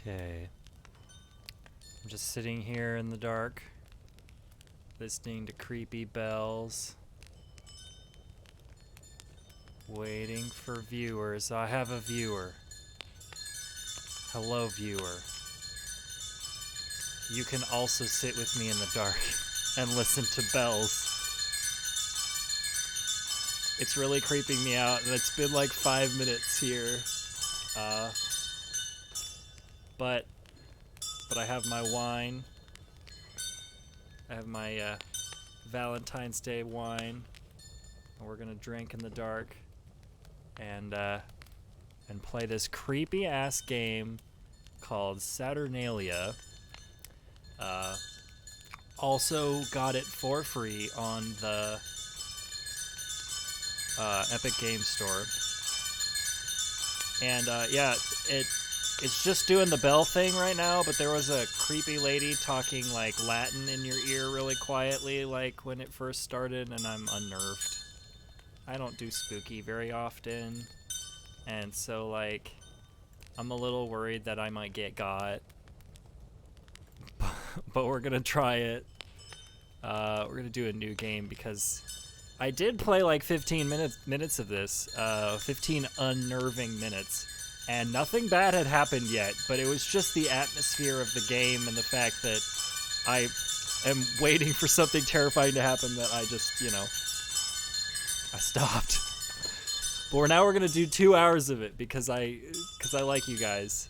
Okay. I'm just sitting here in the dark, listening to creepy bells, waiting for viewers. I have a viewer. Hello, viewer. You can also sit with me in the dark and listen to bells. It's really creeping me out, and it's been like 5 minutes here. But I have my wine. I have my Valentine's Day wine, and we're gonna drink in the dark and play this creepy ass game called Saturnalia. Also got it for free on the Epic Game Store. And yeah, it's just doing the bell thing right now, but there was a creepy lady talking like Latin in your ear really quietly like when it first started, and I'm unnerved. I don't do spooky very often, and so like I'm a little worried that I might get got. But we're gonna try it. We're gonna do a new game because I did play like 15 minutes of this, 15 unnerving minutes, and nothing bad had happened yet, but it was just the atmosphere of the game and the fact that I am waiting for something terrifying to happen that I just, I stopped. But now we're gonna do 2 hours of it because I like you guys.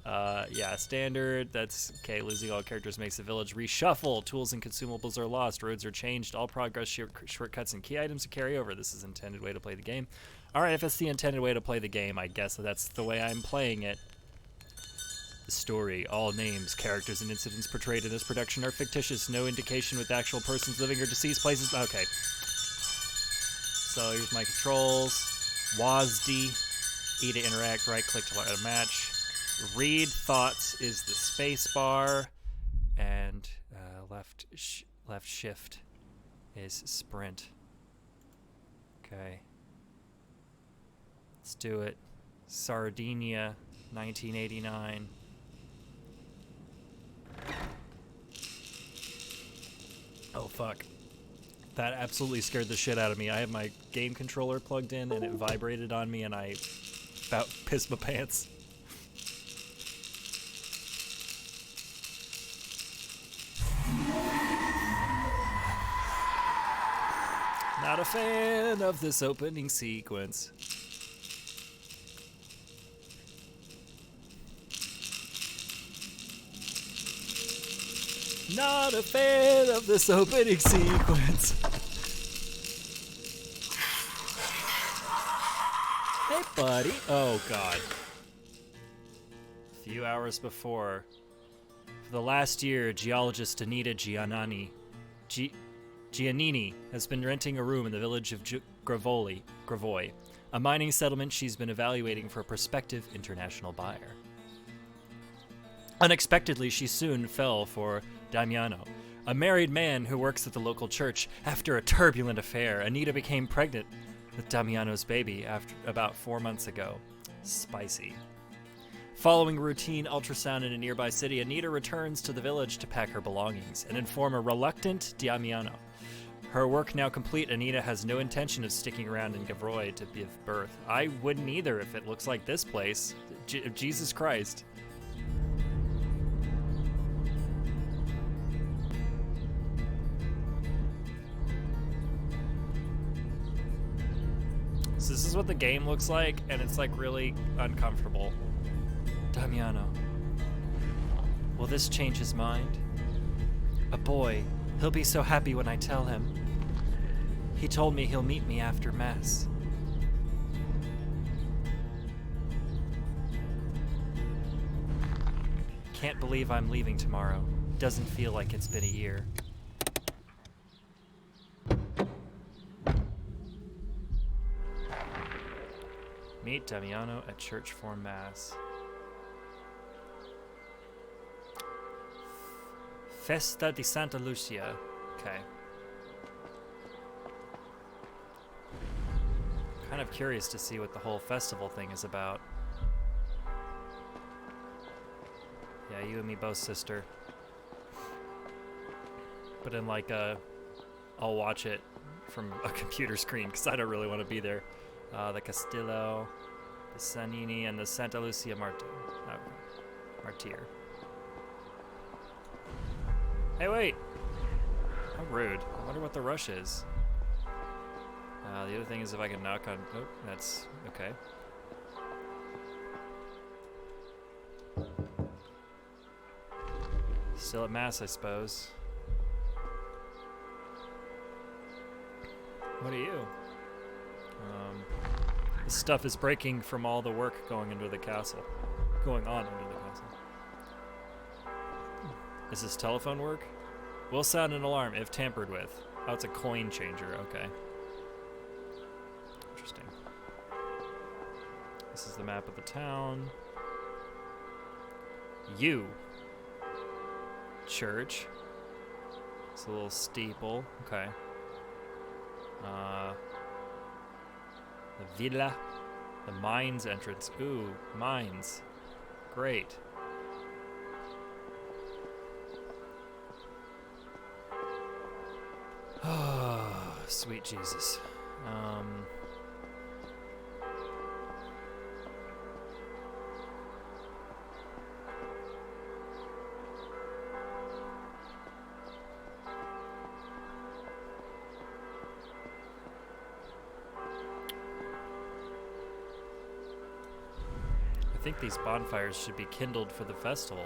Yeah, standard, that's okay. Losing all characters makes the village reshuffle. Tools and consumables are lost. Roads are changed. All progress, shortcuts, and key items to carry over. This is the intended way to play the game. Alright, if it's the intended way to play the game, I guess that's the way I'm playing it. The story. All names, characters, and incidents portrayed in this production are fictitious. No indication with actual persons, living or deceased, places. Okay. So here's my controls. WASD. E to interact. Right click to let a match. Read thoughts is the space bar, and left shift is sprint. Okay, let's do it. Sardinia, 1989. Oh fuck, that absolutely scared the shit out of me. I have my game controller plugged in and it vibrated on me and I about pissed my pants. Not a fan of this opening sequence. Not a fan of this opening sequence. Hey, buddy. Oh, God. A few hours before. For the last year, geologist Anita Giannini has been renting a room in the village of Gravoy, a mining settlement she's been evaluating for a prospective international buyer. Unexpectedly, she soon fell for Damiano, a married man who works at the local church. After a turbulent affair, Anita became pregnant with Damiano's baby about 4 months ago. Spicy. Following routine ultrasound in a nearby city, Anita returns to the village to pack her belongings and inform a reluctant Damiano. Her work now complete, Anita has no intention of sticking around in Gavroy to give birth. I wouldn't either if it looks like this place. Jesus Christ. So this is what the game looks like, and it's like really uncomfortable. Damiano. Will this change his mind? A boy. He'll be so happy when I tell him. He told me he'll meet me after Mass. Can't believe I'm leaving tomorrow. Doesn't feel like it's been a year. Meet Damiano at church for Mass. Festa di Santa Lucia. Okay. Kind of curious to see what the whole festival thing is about. Yeah, you and me both, sister. But in like I'll watch it from a computer screen because I don't really want to be there. The Castillo, the Sanini, and the Santa Lucia Martyr. Hey, wait! How rude. I wonder what the rush is. The other thing is if I can knock on... Oh, that's... okay. Still at mass, I suppose. What are you? This stuff is breaking from all the work going into the castle. Going on into the castle. Does this telephone work? Will sound an alarm if tampered with. Oh, it's a coin changer. Okay. Interesting. This is the map of the town. You. Church. It's a little steeple. Okay. The villa. The mines entrance. Ooh, mines. Great. Oh, sweet Jesus. I think these bonfires should be kindled for the festival.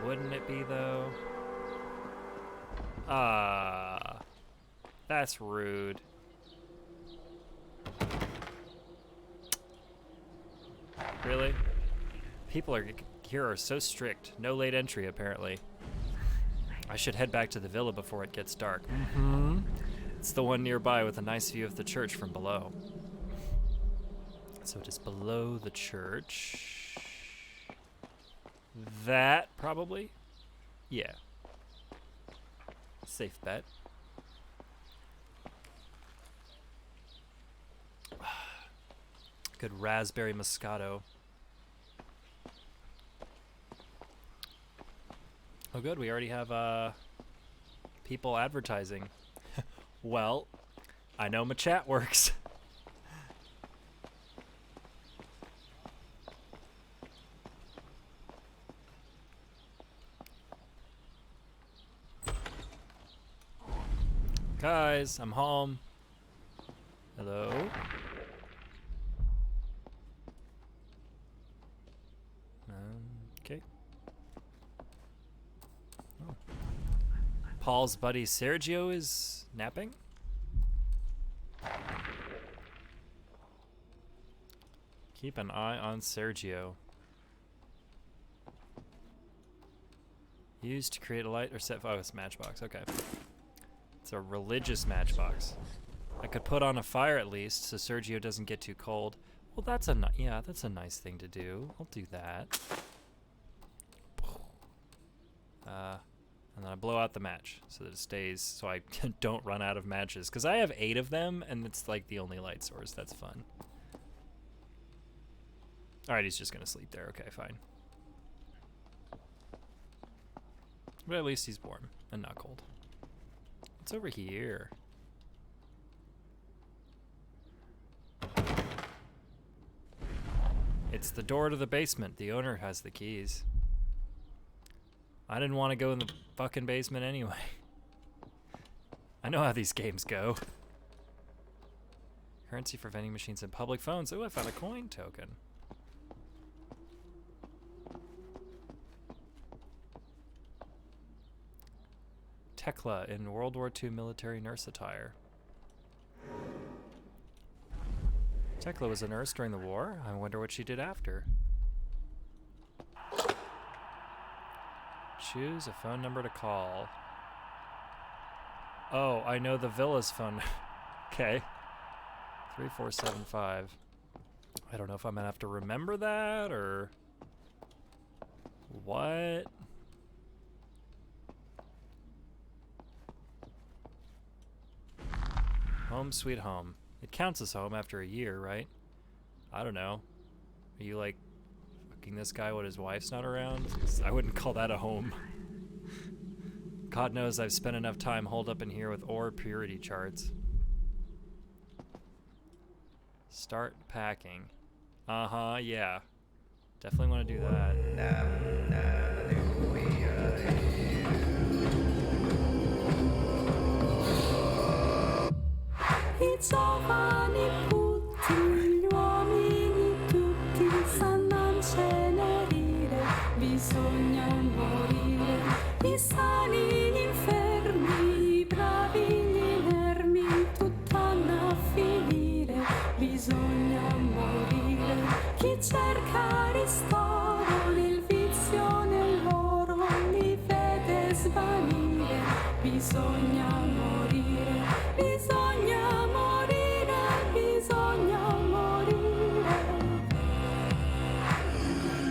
Wouldn't it be, though? Ah, that's rude. Really? People here are so strict. No late entry, apparently. I should head back to the villa before it gets dark. Mm-hmm. It's the one nearby with a nice view of the church from below. So it is below the church. That, probably? Yeah. Safe bet. Good raspberry Moscato. Oh good, we already have people advertising. Well, I know my chat works. Guys, I'm home. Hello? Okay. Oh. Paul's buddy Sergio is napping? Keep an eye on Sergio. Used to create a light or set... Oh, it's a matchbox. Okay. It's a religious matchbox. I could put on a fire at least so Sergio doesn't get too cold. Well, that's a yeah, that's a nice thing to do. I'll do that. And then I blow out the match so that it stays, so I don't run out of matches. Because I have 8 of them, and it's like the only light source. That's fun. Alright, he's just gonna sleep there. Okay, fine. But at least he's warm and not cold. What's over here? It's the door to the basement. The owner has the keys. I didn't want to go in the fucking basement anyway. I know how these games go. Currency for vending machines and public phones. Oh, I found a coin token. Tekla in World War II military nurse attire. Tekla was a nurse during the war. I wonder what she did after. Choose a phone number to call. Oh, I know the villa's phone. Okay. 3475. I don't know if I'm gonna have to remember that or what. Home sweet home. It counts as home after a year, right? I don't know. Are you like fucking this guy when his wife's not around? 'Cause I wouldn't call that a home. God knows I've spent enough time holed up in here with ore purity charts. Start packing. Uh-huh, yeah. Definitely want to do that. I giovani tutti, gli uomini tutti sanno incenerire, bisogna morire, i sani, gli infermi, i bravi, gli inermi, tutto hanno a finire, bisogna morire, chi cerca ristoro nel vizio nell'oro li vede svanire, bisogna morire, bisogna morire, bisogna morire.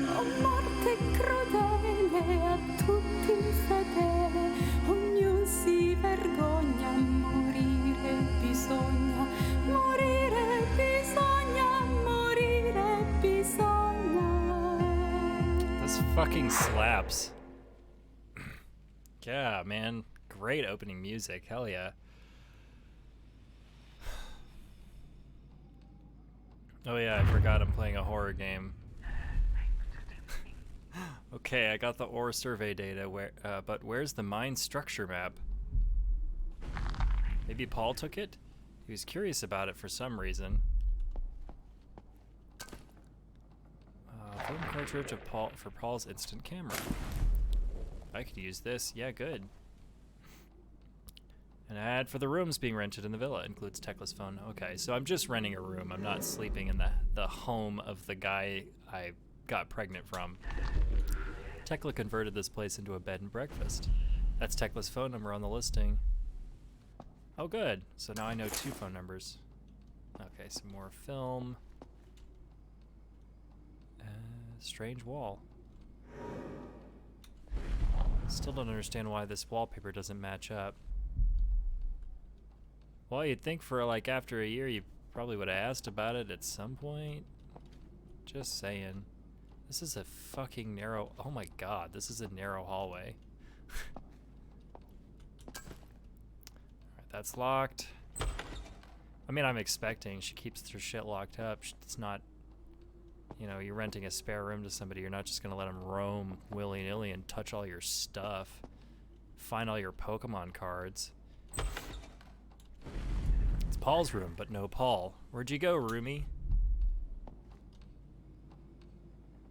Oh morte crudele a tutti fedele, ognuno si vergogna a morire, bisogna morire, bisogna morire, bisogna. This fucking slaps. Yeah, man. Great opening music. Hell yeah. Oh yeah, I forgot I'm playing a horror game. Okay, I got the ore survey data, but where's the mine structure map? Maybe Paul took it? He was curious about it for some reason. Film cartridge of for Paul's instant camera. I could use this. Yeah, good. An ad for the rooms being rented in the villa includes Tekla's phone. Okay, so I'm just renting a room. I'm not sleeping in the home of the guy I got pregnant from. Tekla converted this place into a bed and breakfast. That's Tekla's phone number on the listing. Oh, good. So now I know 2 phone numbers. Okay, some more film. Strange wall. Still don't understand why this wallpaper doesn't match up. Well, you'd think for like after a year you probably would have asked about it at some point. Just saying. This is a fucking narrow... Oh my god, this is a narrow hallway. Alright, that's locked. I mean, I'm expecting. She keeps her shit locked up. It's not... You know, you're renting a spare room to somebody. You're not just gonna let them roam willy-nilly and touch all your stuff. Find all your Pokemon cards. It's Paul's room, but no Paul. Where'd you go, roomie?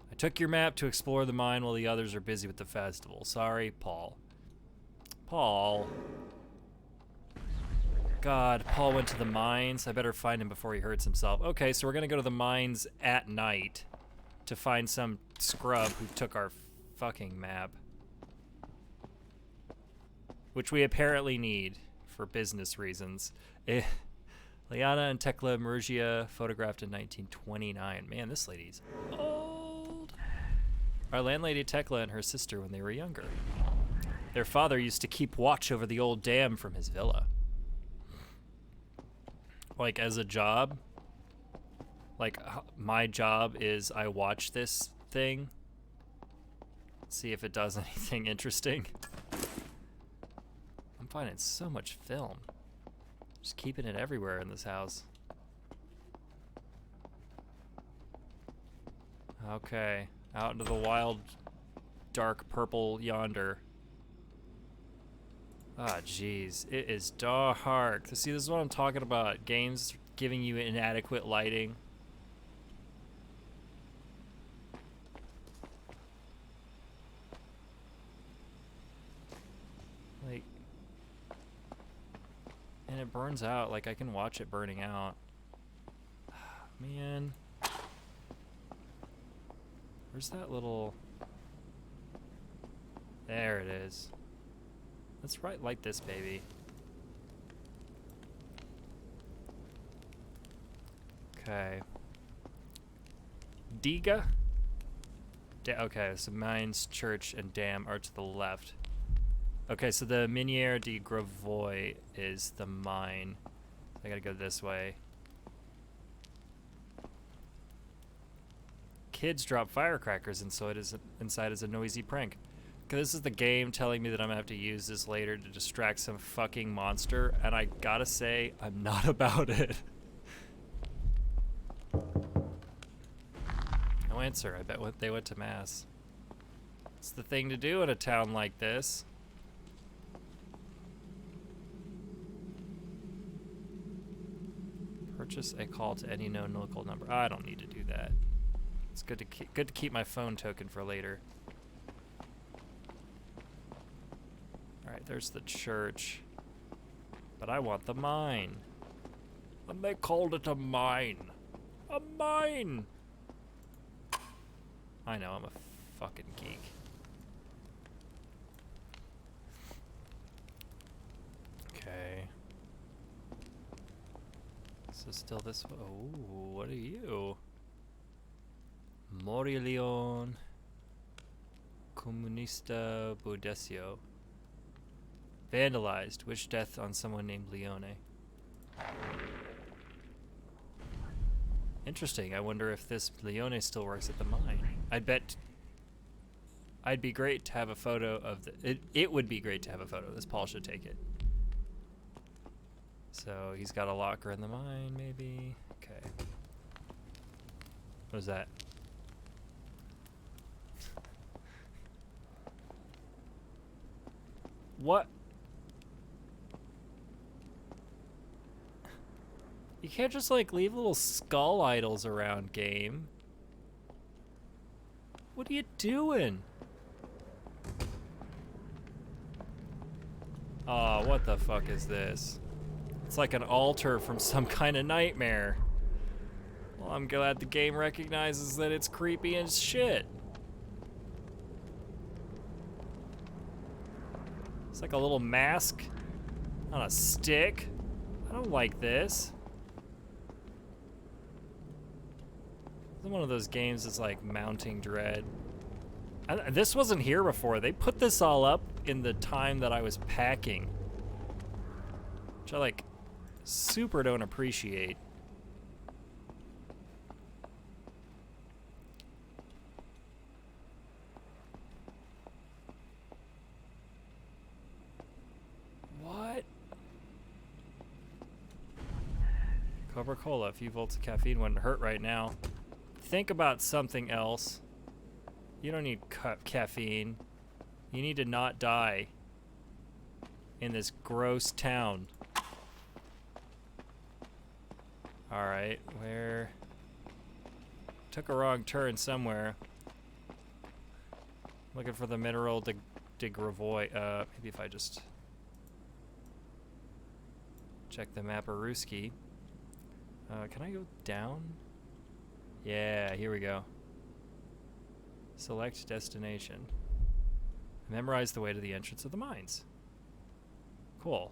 I took your map to explore the mine while the others are busy with the festival. Sorry, Paul. Paul. God, Paul went to the mines. I better find him before he hurts himself. Okay, so we're gonna go to the mines at night to find some scrub who took our fucking map. Which we apparently need for business reasons. Liana and Tekla Murgia, photographed in 1929. Man, this lady's old. Our landlady Tekla and her sister when they were younger. Their father used to keep watch over the old dam from his villa. Like, as a job, like, my job is I watch this thing, see if it does anything interesting. I'm finding so much film. Just keeping it everywhere in this house. Okay, out into the wild, dark purple yonder. Ah, jeez, it is dark. See, this is what I'm talking about. Games giving you inadequate lighting. Like, and it burns out. Like, I can watch it burning out. Man. Where's that little... There it is. Let's light this baby. Okay. Diga? Okay, so mines, church, and dam are to the left. Okay, so the Miniere de Gravois is the mine. I gotta go this way. kids drop firecrackers inside as a noisy prank. Okay, this is the game telling me that I'm gonna have to use this later to distract some fucking monster, and I gotta say, I'm not about it. No answer. I bet they went to mass. It's the thing to do in a town like this. Purchase a call to any known local number. I don't need to do that. It's good to keep my phone token for later. All right, there's the church. But I want the mine. And they called it a mine. A mine! I know, I'm a fucking geek. Okay. So still this way. Oh, what are you? Morilion Comunista Bodesio. Vandalized. Wish death on someone named Leone. Interesting. I wonder if this Leone still works at the mine. I'd be great to have a photo of it would be great to have a photo of this. Paul should take it. So he's got a locker in the mine, maybe. Okay. What was that? What? You can't just like leave little skull idols around, game. What are you doing? Oh, what the fuck is this? It's like an altar from some kind of nightmare. Well, I'm glad the game recognizes that it's creepy as shit. It's like a little mask on a stick. I don't like this. This is one of those games that's like mounting dread. This wasn't here before. They put this all up in the time that I was packing, which I like super don't appreciate. What? Coca-Cola, a few volts of caffeine wouldn't hurt right now. Think about something else. You don't need caffeine. You need to not die in this gross town. Alright, where? Took a wrong turn somewhere. Looking for the mineral de Gravois. Maybe if I just check the Maparuski. Can I go down? Yeah, here we go. Select destination. Memorize the way to the entrance of the mines. Cool.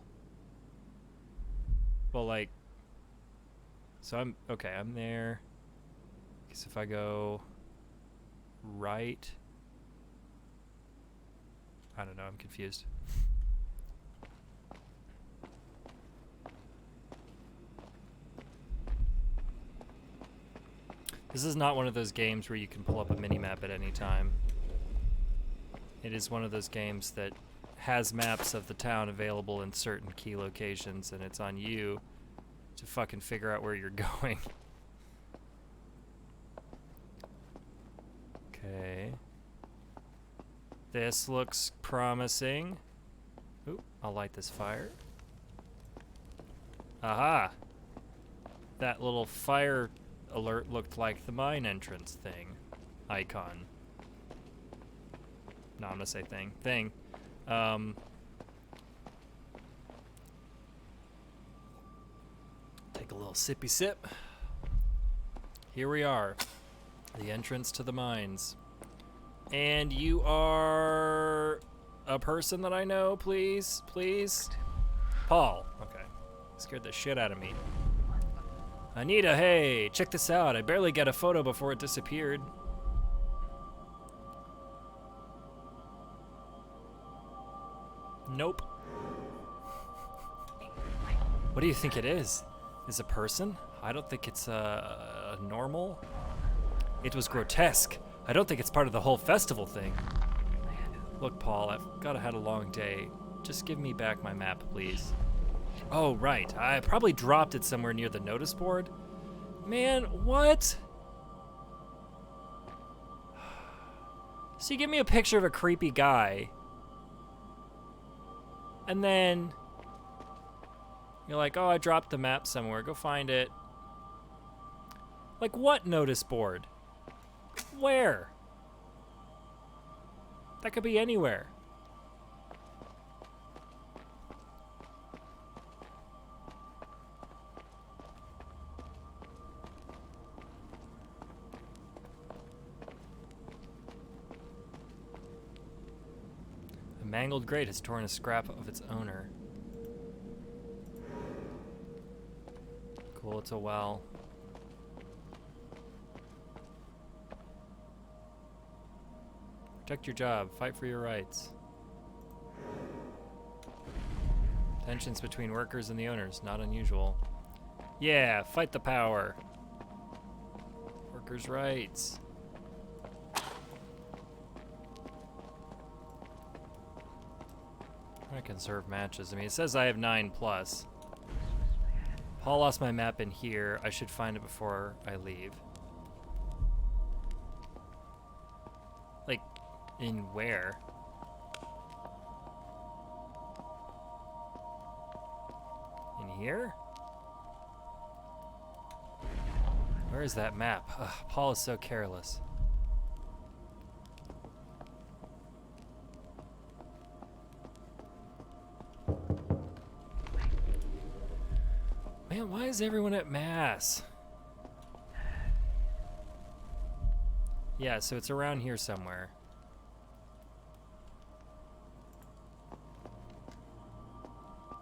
Well, like, so I'm there. Guess if I go right, I don't know, I'm confused. This is not one of those games where you can pull up a mini-map at any time. It is one of those games that has maps of the town available in certain key locations, and it's on you to fucking figure out where you're going. Okay. This looks promising. Ooh, I'll light this fire. Aha! That little fire alert looked like the mine entrance thing. Icon. No, I'm gonna say thing. Thing. Take a little sippy sip. Here we are. The entrance to the mines. And you are a person that I know, please? Please? Paul. Okay. Scared the shit out of me. Anita, hey, check this out. I barely got a photo before it disappeared. Nope. What do you think it is? Is a person? I don't think it's a normal. It was grotesque. I don't think it's part of the whole festival thing. Look, Paul, I've gotta had a long day. Just give me back my map, please. Oh, right. I probably dropped it somewhere near the notice board. Man, what? So you give me a picture of a creepy guy, and then you're like, oh, I dropped the map somewhere. Go find it. Like, what notice board? Where? That could be anywhere. A mangled grate has torn a scrap of its owner. Cool, it's a well. Protect your job. Fight for your rights. Tensions between workers and the owners. Not unusual. Yeah, fight the power. Workers' rights. I conserve matches. I mean, it says I have 9+. Paul lost my map in here. I should find it before I leave. Like, in where? In here? Where is that map? Ugh, Paul is so careless. Man, why is everyone at mass? Yeah, so it's around here somewhere.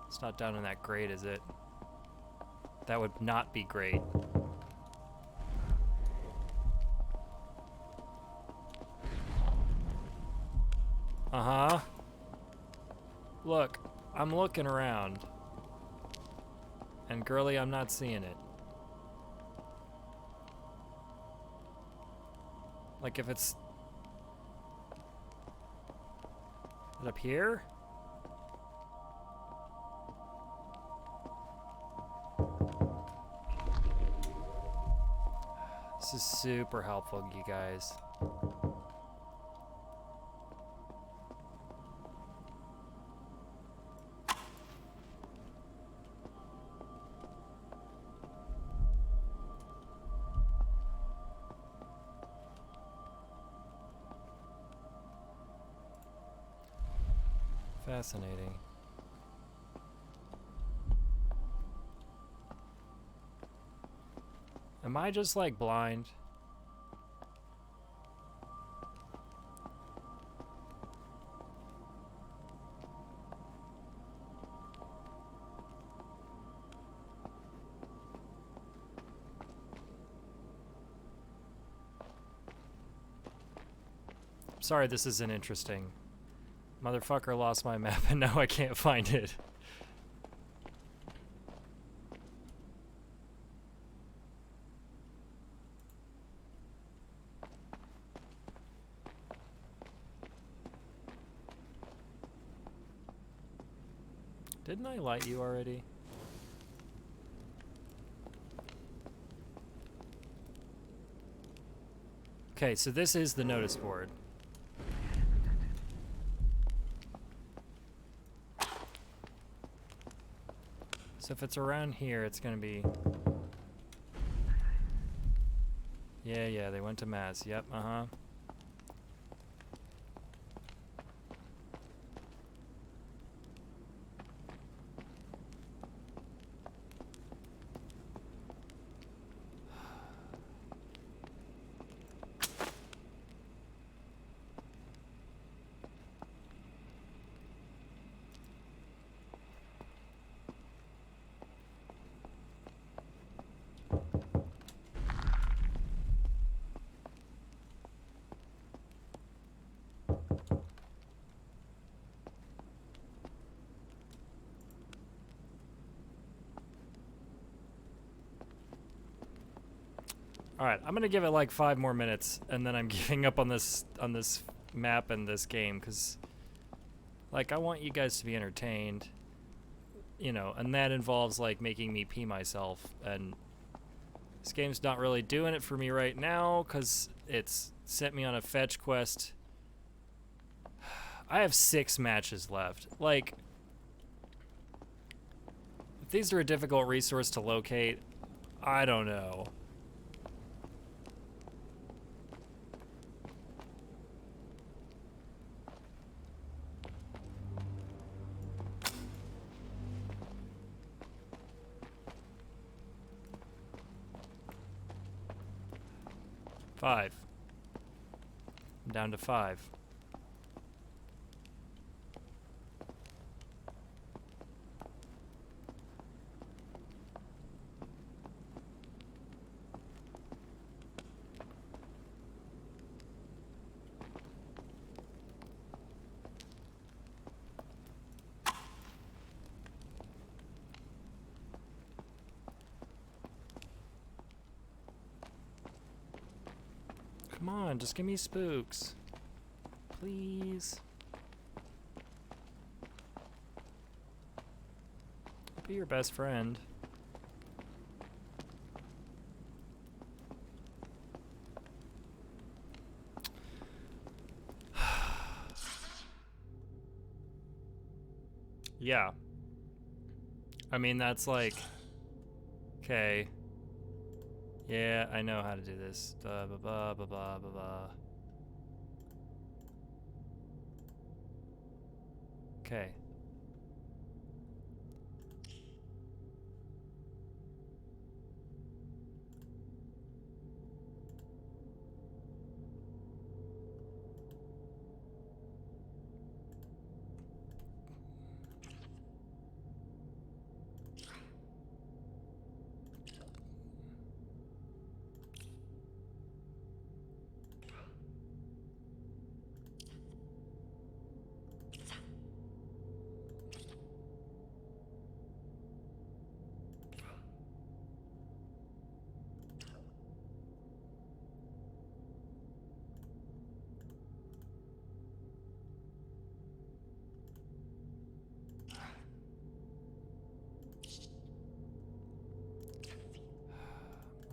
It's not down in that grate, is it? That would not be great. Uh-huh. Look, I'm looking around. And girly, I'm not seeing it. Like if it's... Is it up here? This is super helpful, you guys. Fascinating. Am I just like blind? Sorry, this isn't interesting. Motherfucker lost my map and now I can't find it. Didn't I light you already? Okay, so this is the notice board. So if it's around here, it's gonna be... Yeah, they went to mass. Yep, uh-huh. All right, I'm gonna give it like 5 more minutes, and then I'm giving up on this map and this game, because like I want you guys to be entertained, you know, and that involves like making me pee myself, and this game's not really doing it for me right now because it's sent me on a fetch quest. I have 6 matches left. Like, if these are a difficult resource to locate, I don't know. Five. I'm down to 5. Come on, just give me spooks. Please. I'll be your best friend. Yeah. I mean, that's like... Okay. Yeah, I know how to do this. Blah, blah, blah, blah, blah, blah, blah. Okay.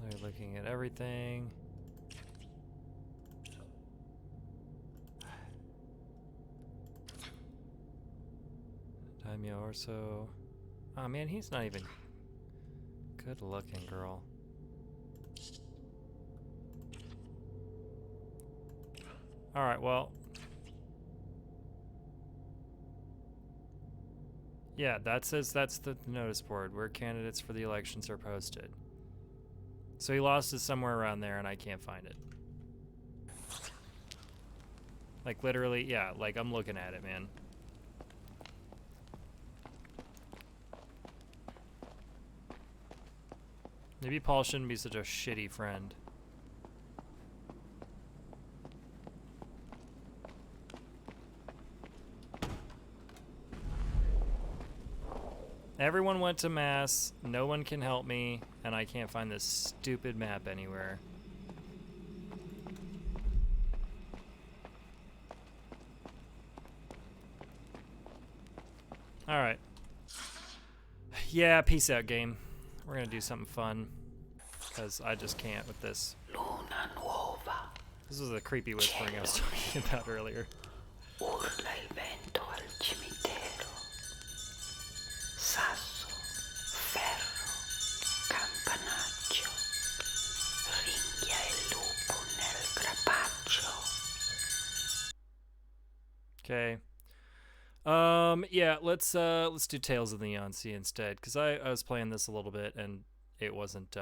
They're looking at everything. Daimyo Orso. Oh man, he's not even good looking, girl. Alright, well. Yeah, that says that's the notice board where candidates for the elections are posted. So he lost it somewhere around there and I can't find it. Like literally, yeah, like I'm looking at it, man. Maybe Paul shouldn't be such a shitty friend. Everyone went to mass, no one can help me, and I can't find this stupid map anywhere. Alright. Yeah, peace out, game. We're gonna do something fun. Because I just can't with this. Luna nuova. This was the creepy whispering I was talking about earlier. Urla il vento al cimitero. Sasso, ferro, campanaggio. Ringhia il lupo nel crepaccio. Okay. Yeah, let's do Tales of the Neon Sea instead, because I was playing this a little bit and it wasn't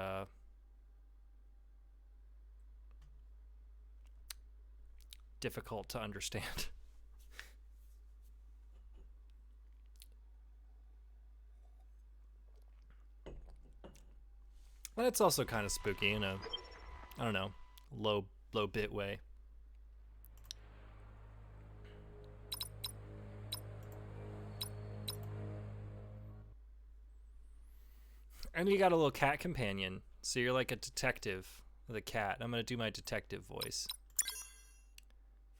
difficult to understand. But it's also kind of spooky in a, I don't know, low bit way. And you got a little cat companion, so you're like a detective The cat. I'm gonna do my detective voice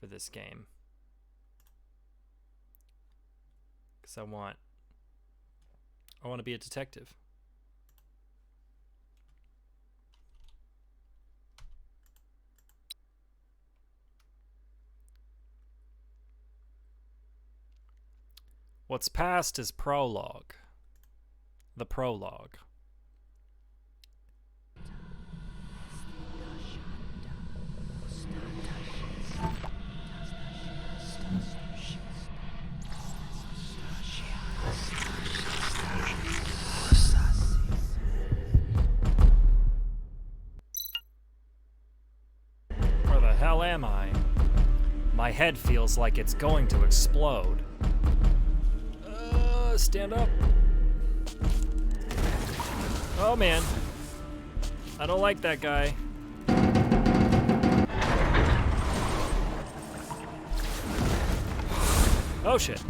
for this game. Because I want to be a detective. What's past is prologue. The prologue. Where the hell am I? My head feels like it's going to explode. Stand up. Oh man. I don't like that guy. Oh shit.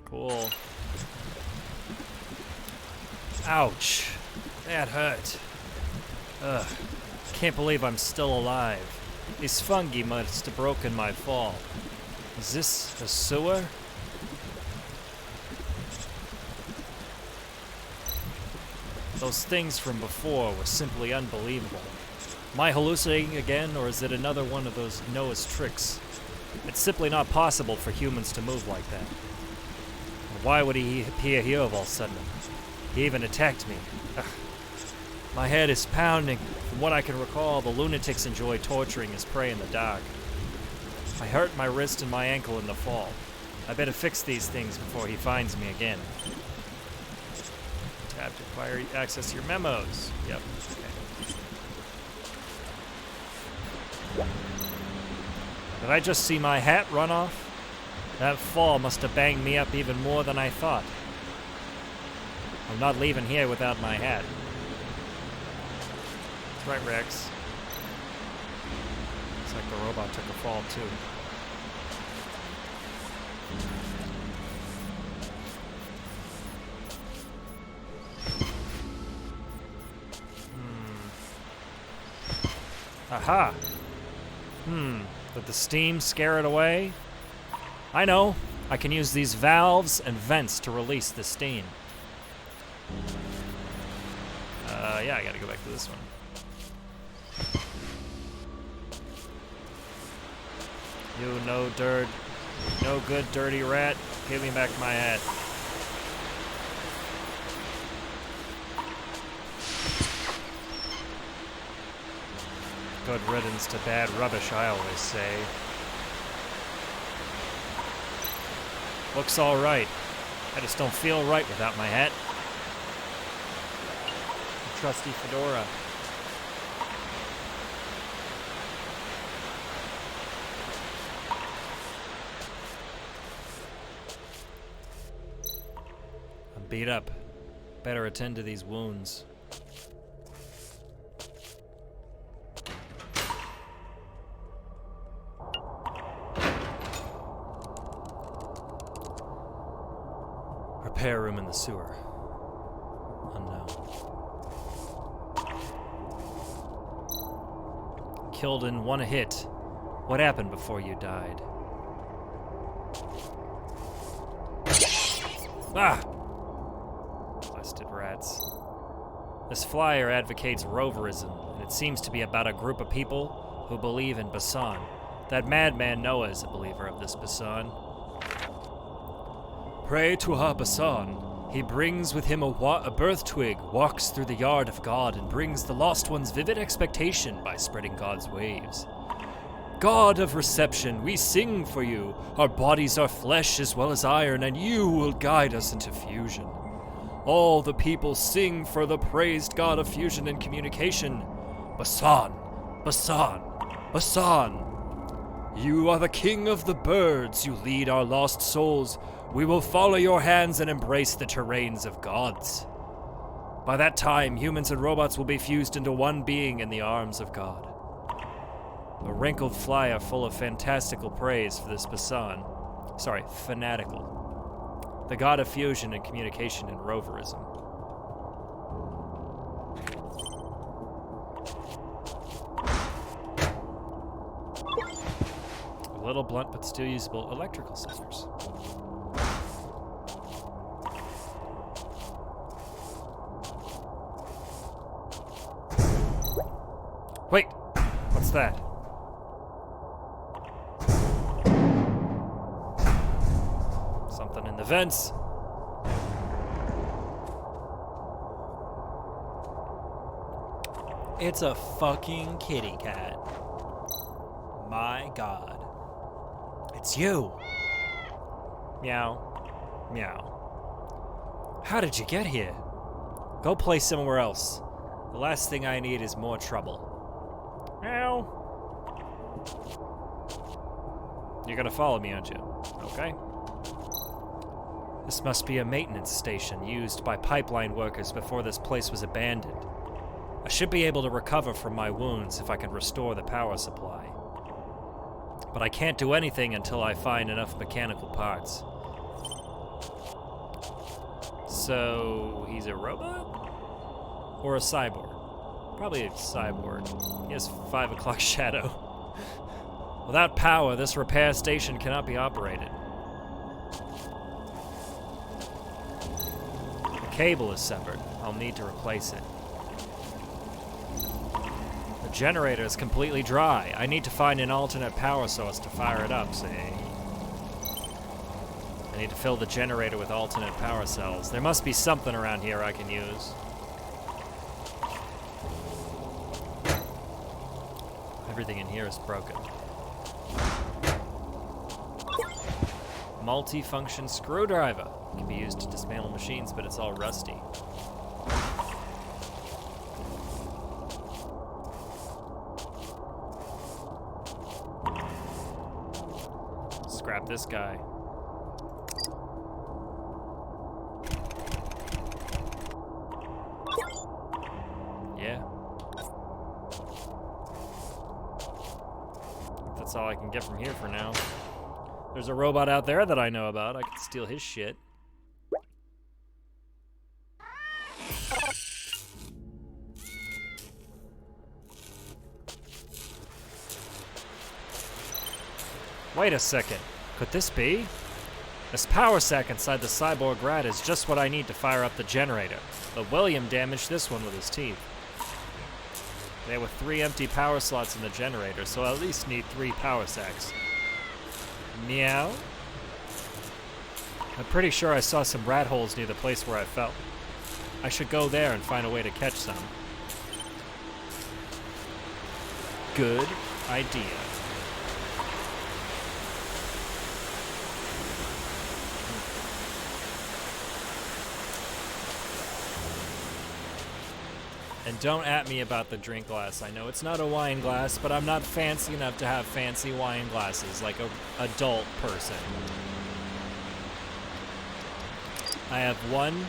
Cool. Ouch. That hurt. Ugh. Can't believe I'm still alive. These fungi must have broken my fall. Is this a sewer? Those things from before were simply unbelievable. Am I hallucinating again, or is it another one of those Noah's tricks? It's simply not possible for humans to move like that. Why would he appear here all of a sudden? He even attacked me. Ugh. My head is pounding. From what I can recall, the lunatics enjoy torturing his prey in the dark. I hurt my wrist and my ankle in the fall. I better fix these things before he finds me again. Tab to acquire access to your memos. Yep. Okay. Did I just see my hat run off? That fall must have banged me up even more than I thought. I'm not leaving here without my hat. That's right, Rex. Looks like the robot took a fall, too. Aha! Did the steam scare it away? I know. I can use these valves and vents to release the steam. Yeah, I gotta go back to this one. You no good dirty rat. Give me back my hat. Good riddance to bad rubbish, I always say. Looks all right. I just don't feel right without my hat. The trusty fedora. I'm beat up. Better attend to these wounds. Repair room in the sewer. Unknown. Killed in one hit. What happened before you died? Ah! Blasted rats. This flyer advocates roverism, and it seems to be about a group of people who believe in Basan. That madman Noah is a believer of this Basan. Pray to our Basan. He brings with him a birth twig, walks through the yard of God, and brings the lost ones vivid expectation by spreading God's waves. God of reception, we sing for you. Our bodies are flesh as well as iron, and you will guide us into fusion. All the people sing for the praised God of fusion and communication. Basan, Basan, Basan. You are the king of the birds. You lead our lost souls. We will follow your hands and embrace the terrains of gods. By that time, humans and robots will be fused into one being in the arms of God. A wrinkled flyer full of fantastical praise for this fanatical. The god of fusion and communication and roverism. A little blunt but still usable electrical scissors. Wait, what's that? Something in the vents. It's a fucking kitty cat. My God. It's you. Meow. Meow. How did you get here? Go play somewhere else. The last thing I need is more trouble. Meow. You're gonna follow me, aren't you? Okay. This must be a maintenance station used by pipeline workers before this place was abandoned. I should be able to recover from my wounds if I can restore the power supply. But I can't do anything until I find enough mechanical parts. So, he's a robot? Or a cyborg? Probably a cyborg. He has 5 o'clock shadow. Without power, this repair station cannot be operated. The cable is severed. I'll need to replace it. The generator is completely dry. I need to find an alternate power source to fire it up, see? I need to fill the generator with alternate power cells. There must be something around here I can use. Everything in here is broken. Multi-function screwdriver. It can be used to dismantle machines, but it's all rusty. Scrap this guy. Yeah. That's all I can get from here for now. There's a robot out there that I know about. I could steal his shit. Wait a second. Could this be? This power sack inside the cyborg rat is just what I need to fire up the generator. But William damaged this one with his teeth. There were 3 empty power slots in the generator, so I'll at least need 3 power sacks. Meow? I'm pretty sure I saw some rat holes near the place where I fell. I should go there and find a way to catch some. Good idea. And don't at me about the drink glass. I know it's not a wine glass, but I'm not fancy enough to have fancy wine glasses like an adult person. I have one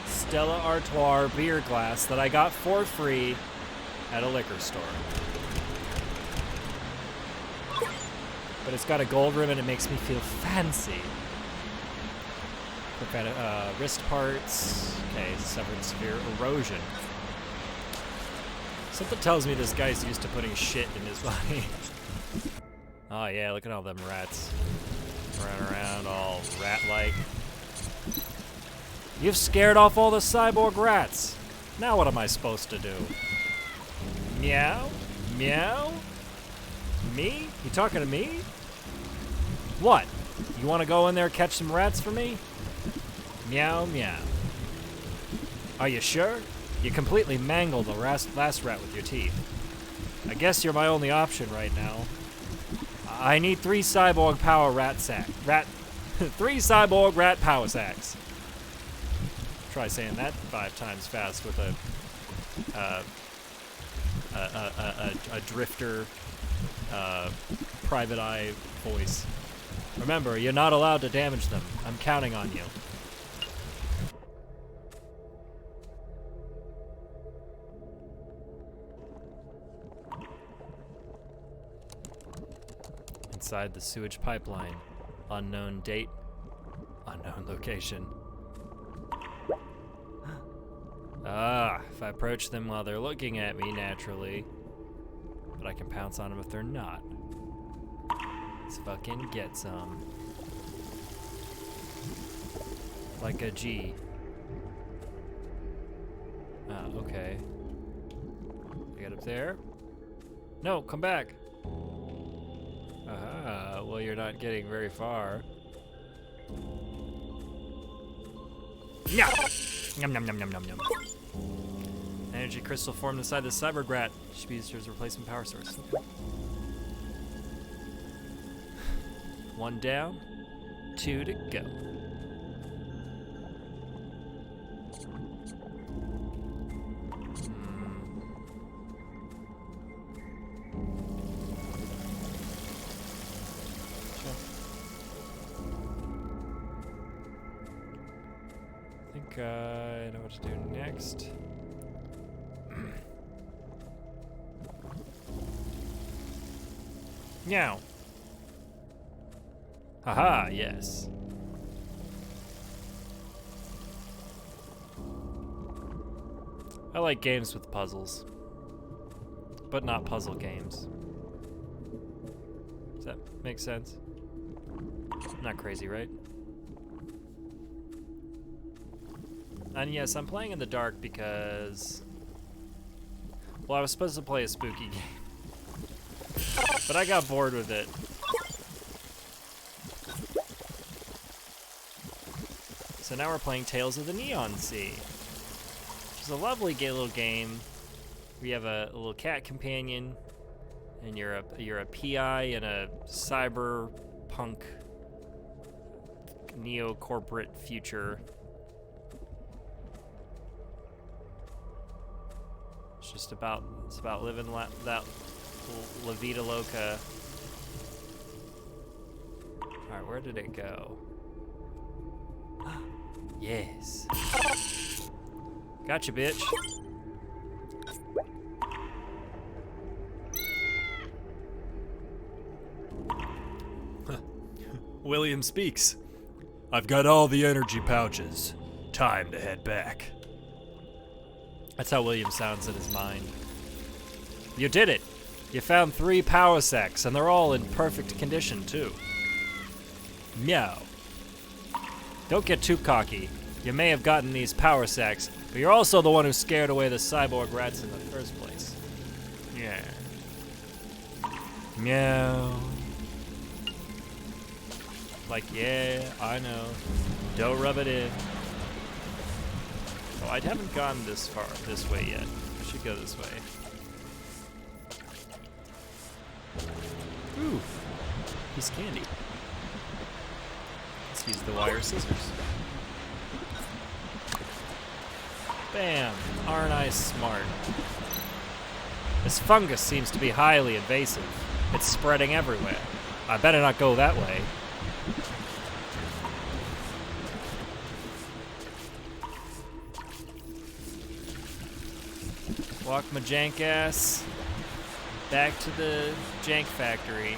Stella Artois beer glass that I got for free at a liquor store. But it's got a gold rim and it makes me feel fancy. Prevent wrist parts. Okay, severed severe erosion. Something tells me this guy's used to putting shit in his body. Oh yeah, look at all them rats. Running around all rat-like. You've scared off all the cyborg rats. Now what am I supposed to do? Meow? Meow? Me? You talking to me? What? You want to go in there and catch some rats for me? Meow, meow. Are you sure? You completely mangled the last rat with your teeth. I guess you're my only option right now. I need 3 cyborg power rat sack. 3 cyborg rat power sacks. Try saying that 5 times fast with a drifter private eye voice. Remember, you're not allowed to damage them. I'm counting on you. Inside the sewage pipeline. Unknown date. Unknown location. If I approach them while they're looking at me, naturally. But I can pounce on them if they're not. Let's fucking get some. Like a G. Okay. Get up there. No, come back. Well, you're not getting very far. Yeah. Yum yum yum yum yum yum. Energy crystal formed inside the cybergrat. Should be used as a replacement power source. Okay. One down, 2 to go. I think I know what to do next. Meow. Haha, yes. I like games with puzzles, but not puzzle games. Does that make sense? Not crazy, right? And yes, I'm playing in the dark because, well, I was supposed to play a spooky game, but I got bored with it. So now we're playing Tales of the Neon Sea, which is a lovely little game. We have a little cat companion, and you're a PI in a cyberpunk neo-corporate future. It's about living that La Vida Loca. All right, where did it go? Yes. Gotcha, bitch. William speaks. I've got all the energy pouches. Time to head back. That's how William sounds in his mind. You did it! You found 3 power sacks, and they're all in perfect condition, too. Meow. Don't get too cocky. You may have gotten these power sacks, but you're also the one who scared away the cyborg rats in the first place. Yeah. Meow. Like, yeah, I know. Don't rub it in. Oh, I haven't gone this way yet. I should go this way. Ooh, piece of candy. Let's use the wire scissors. Bam, aren't I smart? This fungus seems to be highly invasive. It's spreading everywhere. I better not go that way. Walk my jank ass back to the jank factory.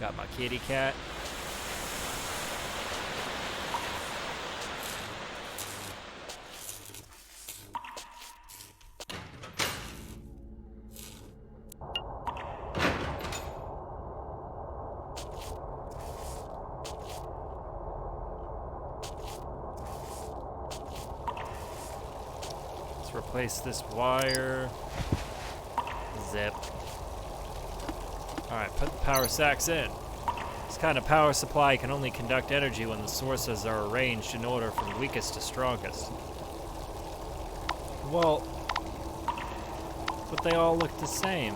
Got my kitty cat. Replace this wire. Zip. Alright, put the power sacks in. This kind of power supply can only conduct energy when the sources are arranged in order from weakest to strongest. Well, but they all look the same.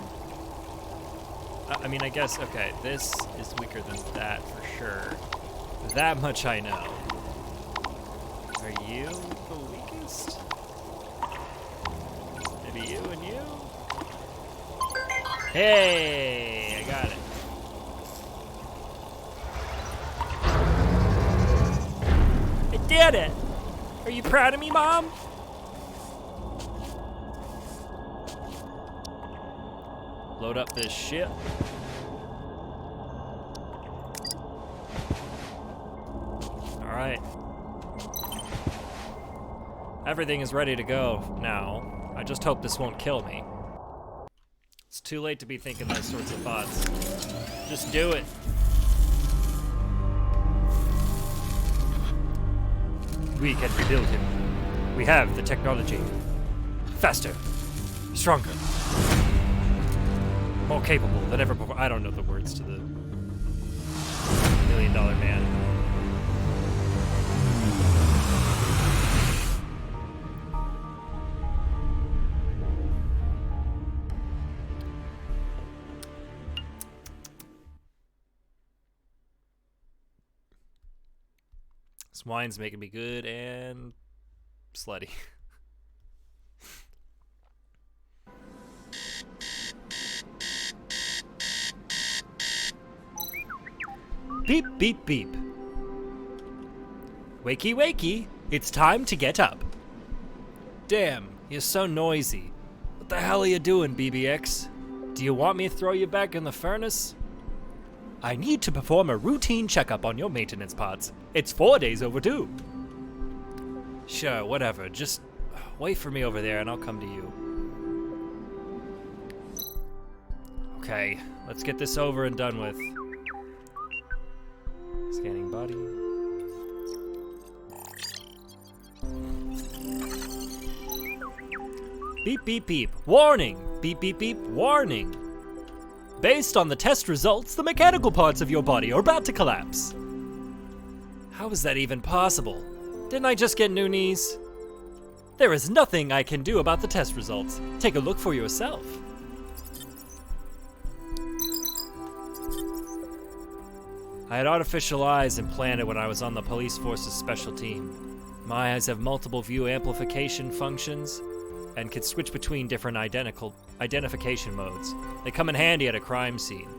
I mean, I guess, okay, this is weaker than that for sure. That much I know. Are you the weakest? Maybe you and you? Hey, I got it. I did it! Are you proud of me, Mom? Load up this shit. Alright. Everything is ready to go now. I just hope this won't kill me. It's too late to be thinking those sorts of thoughts. Just do it. We can rebuild him. We have the technology. Faster. Stronger. More capable than ever before. I don't know the words to the $1 Million Man. This wine's making me good and slutty. Beep, beep, beep. Wakey, wakey. It's time to get up. Damn, you're so noisy. What the hell are you doing, BBX? Do you want me to throw you back in the furnace? I need to perform a routine checkup on your maintenance parts. It's 4 days overdue. Sure, whatever. Just wait for me over there and I'll come to you. Okay, let's get this over and done with. Scanning body. Beep, beep, beep. Warning! Beep, beep, beep. Warning! Based on the test results, the mechanical parts of your body are about to collapse. How is that even possible? Didn't I just get new knees? There is nothing I can do about the test results. Take a look for yourself. I had artificial eyes implanted when I was on the police force's special team. My eyes have multiple view amplification functions and can switch between different identification modes. They come in handy at a crime scene.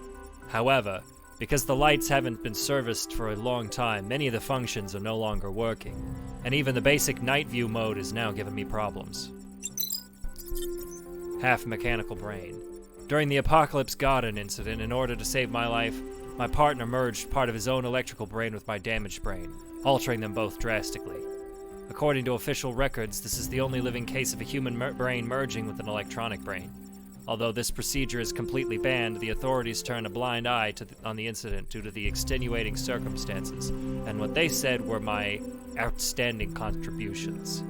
However, because the lights haven't been serviced for a long time, many of the functions are no longer working, and even the basic night view mode is now giving me problems. Half mechanical brain. During the Apocalypse Garden incident, in order to save my life, my partner merged part of his own electrical brain with my damaged brain, altering them both drastically. According to official records, this is the only living case of a human brain merging with an electronic brain. Although this procedure is completely banned, the authorities turned a blind eye on the incident due to the extenuating circumstances, and what they said were my outstanding contributions.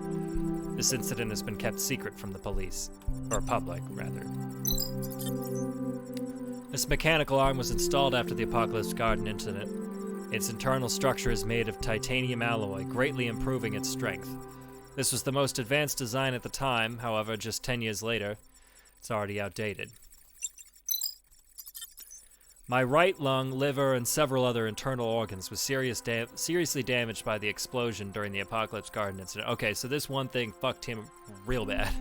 This incident has been kept secret from the police, or public, rather. This mechanical arm was installed after the Apocalypse Garden incident. Its internal structure is made of titanium alloy, greatly improving its strength. This was the most advanced design at the time, however, just 10 years later, it's already outdated. My right lung, liver, and several other internal organs was seriously damaged by the explosion during the Apocalypse Garden incident. Okay, so this one thing fucked him real bad.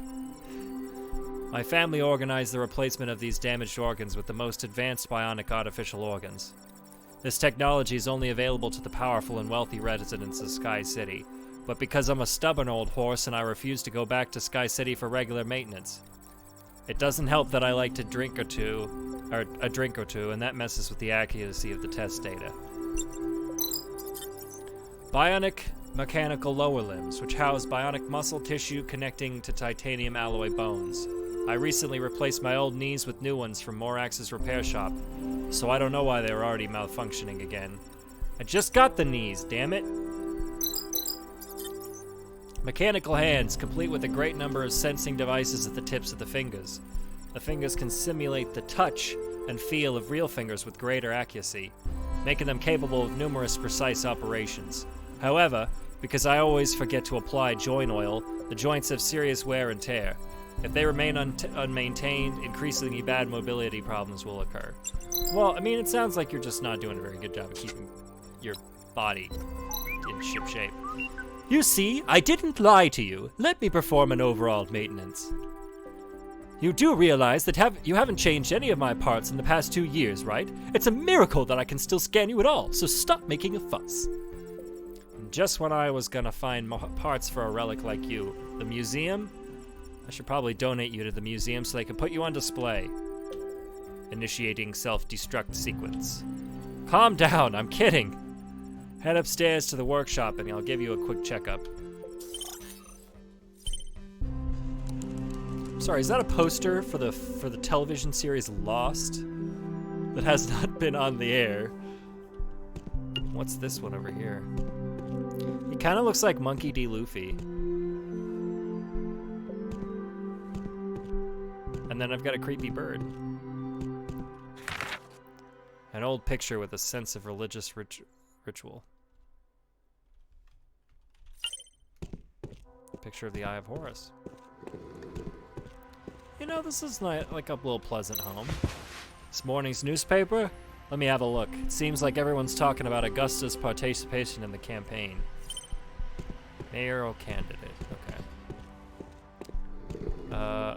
My family organized the replacement of these damaged organs with the most advanced bionic artificial organs. This technology is only available to the powerful and wealthy residents of Sky City, but because I'm a stubborn old horse and I refuse to go back to Sky City for regular maintenance. It doesn't help that I like to drink a drink or two, and that messes with the accuracy of the test data. Bionic mechanical lower limbs, which house bionic muscle tissue connecting to titanium alloy bones. I recently replaced my old knees with new ones from Morax's repair shop, so I don't know why they were already malfunctioning again. I just got the knees, damn it! Mechanical hands, complete with a great number of sensing devices at the tips of the fingers. The fingers can simulate the touch and feel of real fingers with greater accuracy, making them capable of numerous precise operations. However, because I always forget to apply joint oil, the joints have serious wear and tear. If they remain unmaintained, increasingly bad mobility problems will occur. Well, I mean, it sounds like you're just not doing a very good job of keeping your body in ship shape. You see, I didn't lie to you. Let me perform an overall maintenance. You do realize that you haven't changed any of my parts in the past 2 years, right? It's a miracle that I can still scan you at all, so stop making a fuss. And just when I was gonna find parts for a relic like you, the museum? I should probably donate you to the museum so they can put you on display. Initiating self-destruct sequence. Calm down, I'm kidding. Head upstairs to the workshop and I'll give you a quick checkup. Sorry, is that a poster for the television series Lost that has not been on the air? What's this one over here? He kind of looks like Monkey D. Luffy. And then I've got a creepy bird. An old picture with a sense of religious ritual. Picture of the Eye of Horus. You know, this is like a little pleasant home. This morning's newspaper? Let me have a look. It seems like everyone's talking about Augusta's participation in the campaign. Mayoral candidate, okay.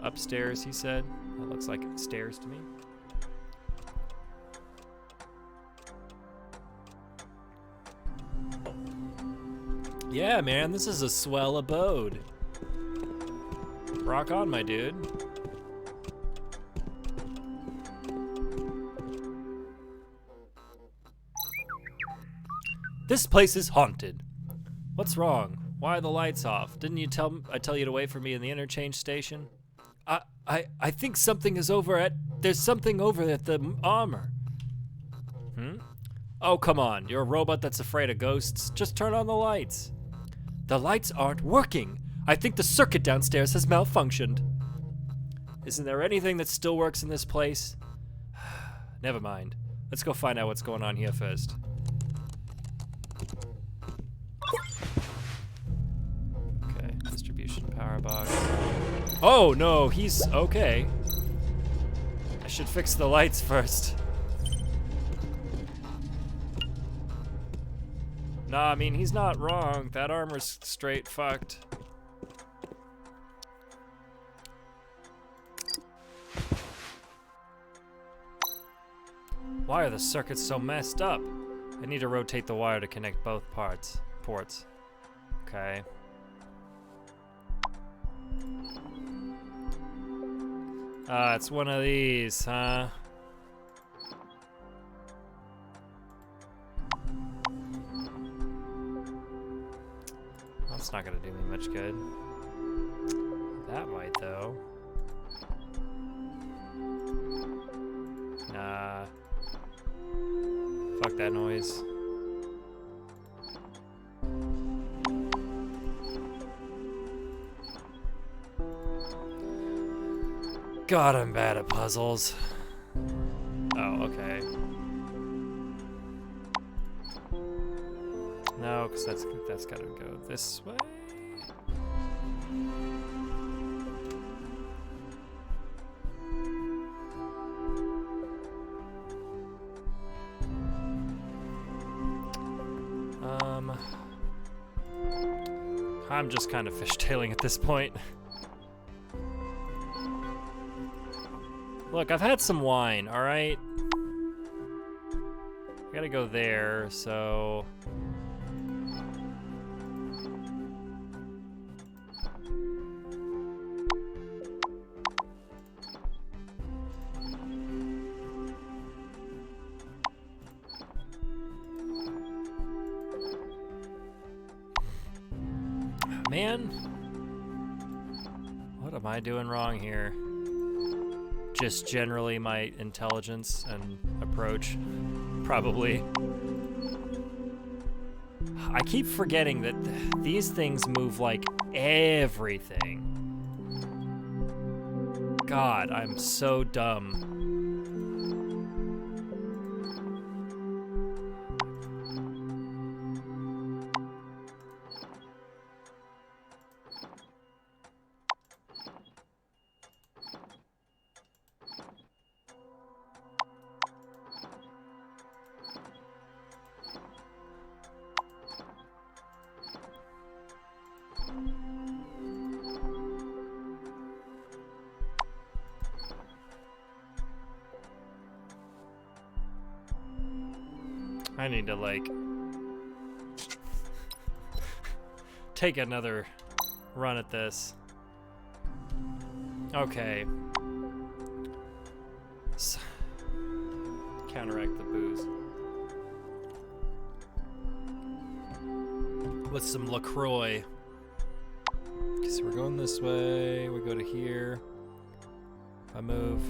Upstairs, he said. That looks like stairs to me. Yeah, man, this is a swell abode. Rock on, my dude. This place is haunted. What's wrong? Why are the lights off? Didn't you I tell you to wait for me in the interchange station? I think something is there's something over at the armor. Oh, come on. You're a robot that's afraid of ghosts. Just turn on the lights. The lights aren't working. I think the circuit downstairs has malfunctioned. Isn't there anything that still works in this place? Never mind. Let's go find out what's going on here first. Okay, distribution power box. Oh, no, he's okay. I should fix the lights first. Nah, I mean, he's not wrong. That armor's straight fucked. Why are the circuits so messed up? I need to rotate the wire to connect both ports. Okay. It's one of these, huh? That's not gonna do me much good. That might, though. Nah. Fuck that noise. God, I'm bad at puzzles. Oh, okay. No, because that's gotta go this way. I'm just kind of fishtailing at this point. Look, I've had some wine, all right? I gotta go there, so... Man, what am I doing wrong here? Just generally my intelligence and approach, probably. I keep forgetting that these things move like everything. God, I'm so dumb. I need to, like, take another run at this. Okay. Counteract the booze. With some LaCroix. Okay, so we're going this way. We go to here. If I move.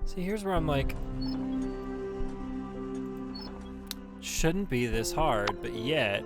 See, here's where I'm like, shouldn't be this hard, but yet.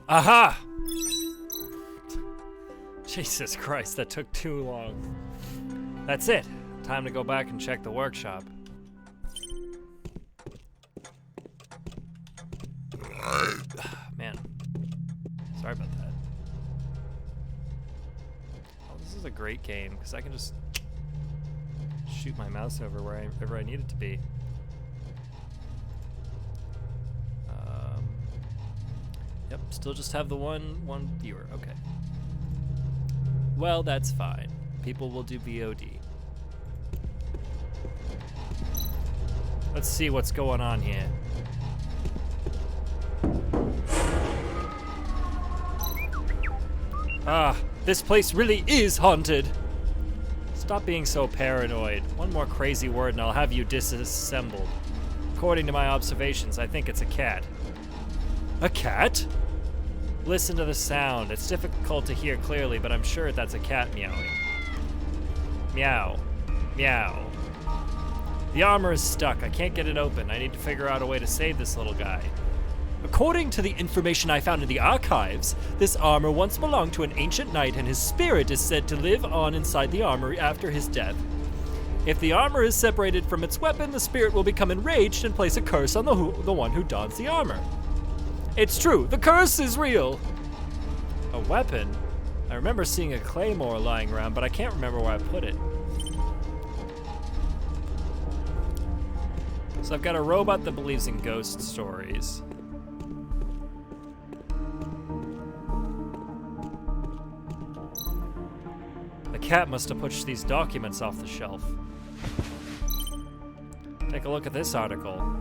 Aha! Jesus Christ, that took too long. That's it. Time to go back and check the workshop. Man. Sorry about that. Oh, this is a great game, because I can just shoot my mouse over wherever I need it to be. Yep, still just have the one viewer. Okay. Well, that's fine. People will do VOD. Let's see what's going on here. Ah, this place really is haunted. Stop being so paranoid. One more crazy word and I'll have you disassembled. According to my observations, I think it's a cat. A cat? Listen to the sound. It's difficult to hear clearly, but I'm sure that's a cat meowing. Meow. Meow. The armor is stuck. I can't get it open. I need to figure out a way to save this little guy. According to the information I found in the archives, this armor once belonged to an ancient knight and his spirit is said to live on inside the armor after his death. If the armor is separated from its weapon, the spirit will become enraged and place a curse on the one who dons the armor. It's true, the curse is real! A weapon? I remember seeing a claymore lying around, but I can't remember where I put it. So I've got a robot that believes in ghost stories. The cat must have pushed these documents off the shelf. Take a look at this article.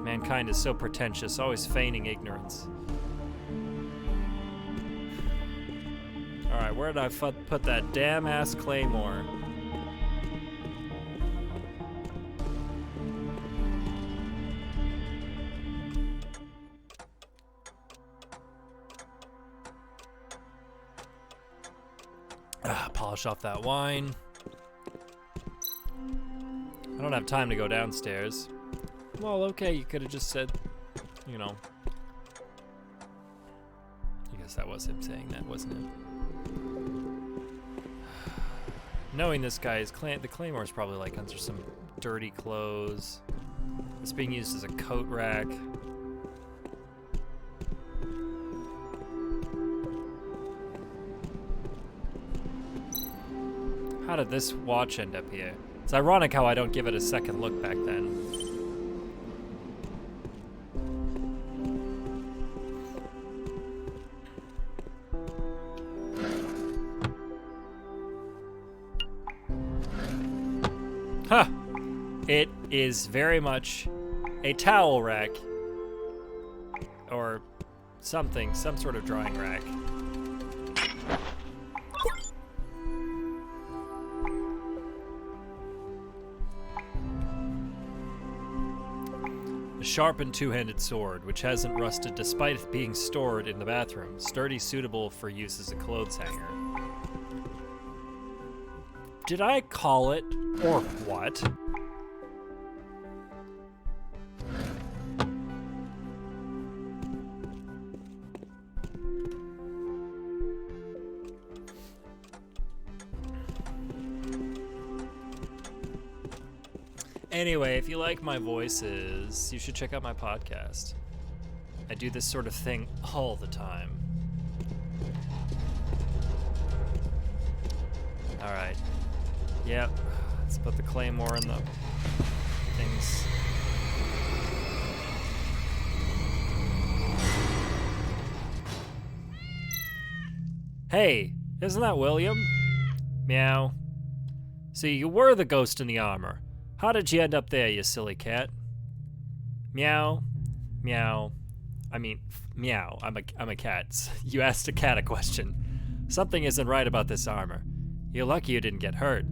Mankind is so pretentious, always feigning ignorance. Alright, where did I put that damn ass claymore? Polish off that wine. I don't have time to go downstairs. Well, okay, you could have just said, you know. I guess that was him saying that, wasn't it? Knowing this guy, the claymore is probably like under some dirty clothes. It's being used as a coat rack. How did this watch end up here? It's ironic how I don't give it a second look back then. Huh. It is very much a towel rack. Or something, some sort of drying rack. A sharpened two-handed sword, which hasn't rusted despite being stored in the bathroom. Sturdy, suitable for use as a clothes hanger. Did I call it, or what? Anyway, if you like my voices, you should check out my podcast. I do this sort of thing all the time. Alright. Yep. Let's put the claymore in the things. Hey, isn't that William? Meow. See, you were the ghost in the armor. How did you end up there, you silly cat? Meow. Meow. I mean, meow. I'm a cat. You asked a cat a question. Something isn't right about this armor. You're lucky you didn't get hurt.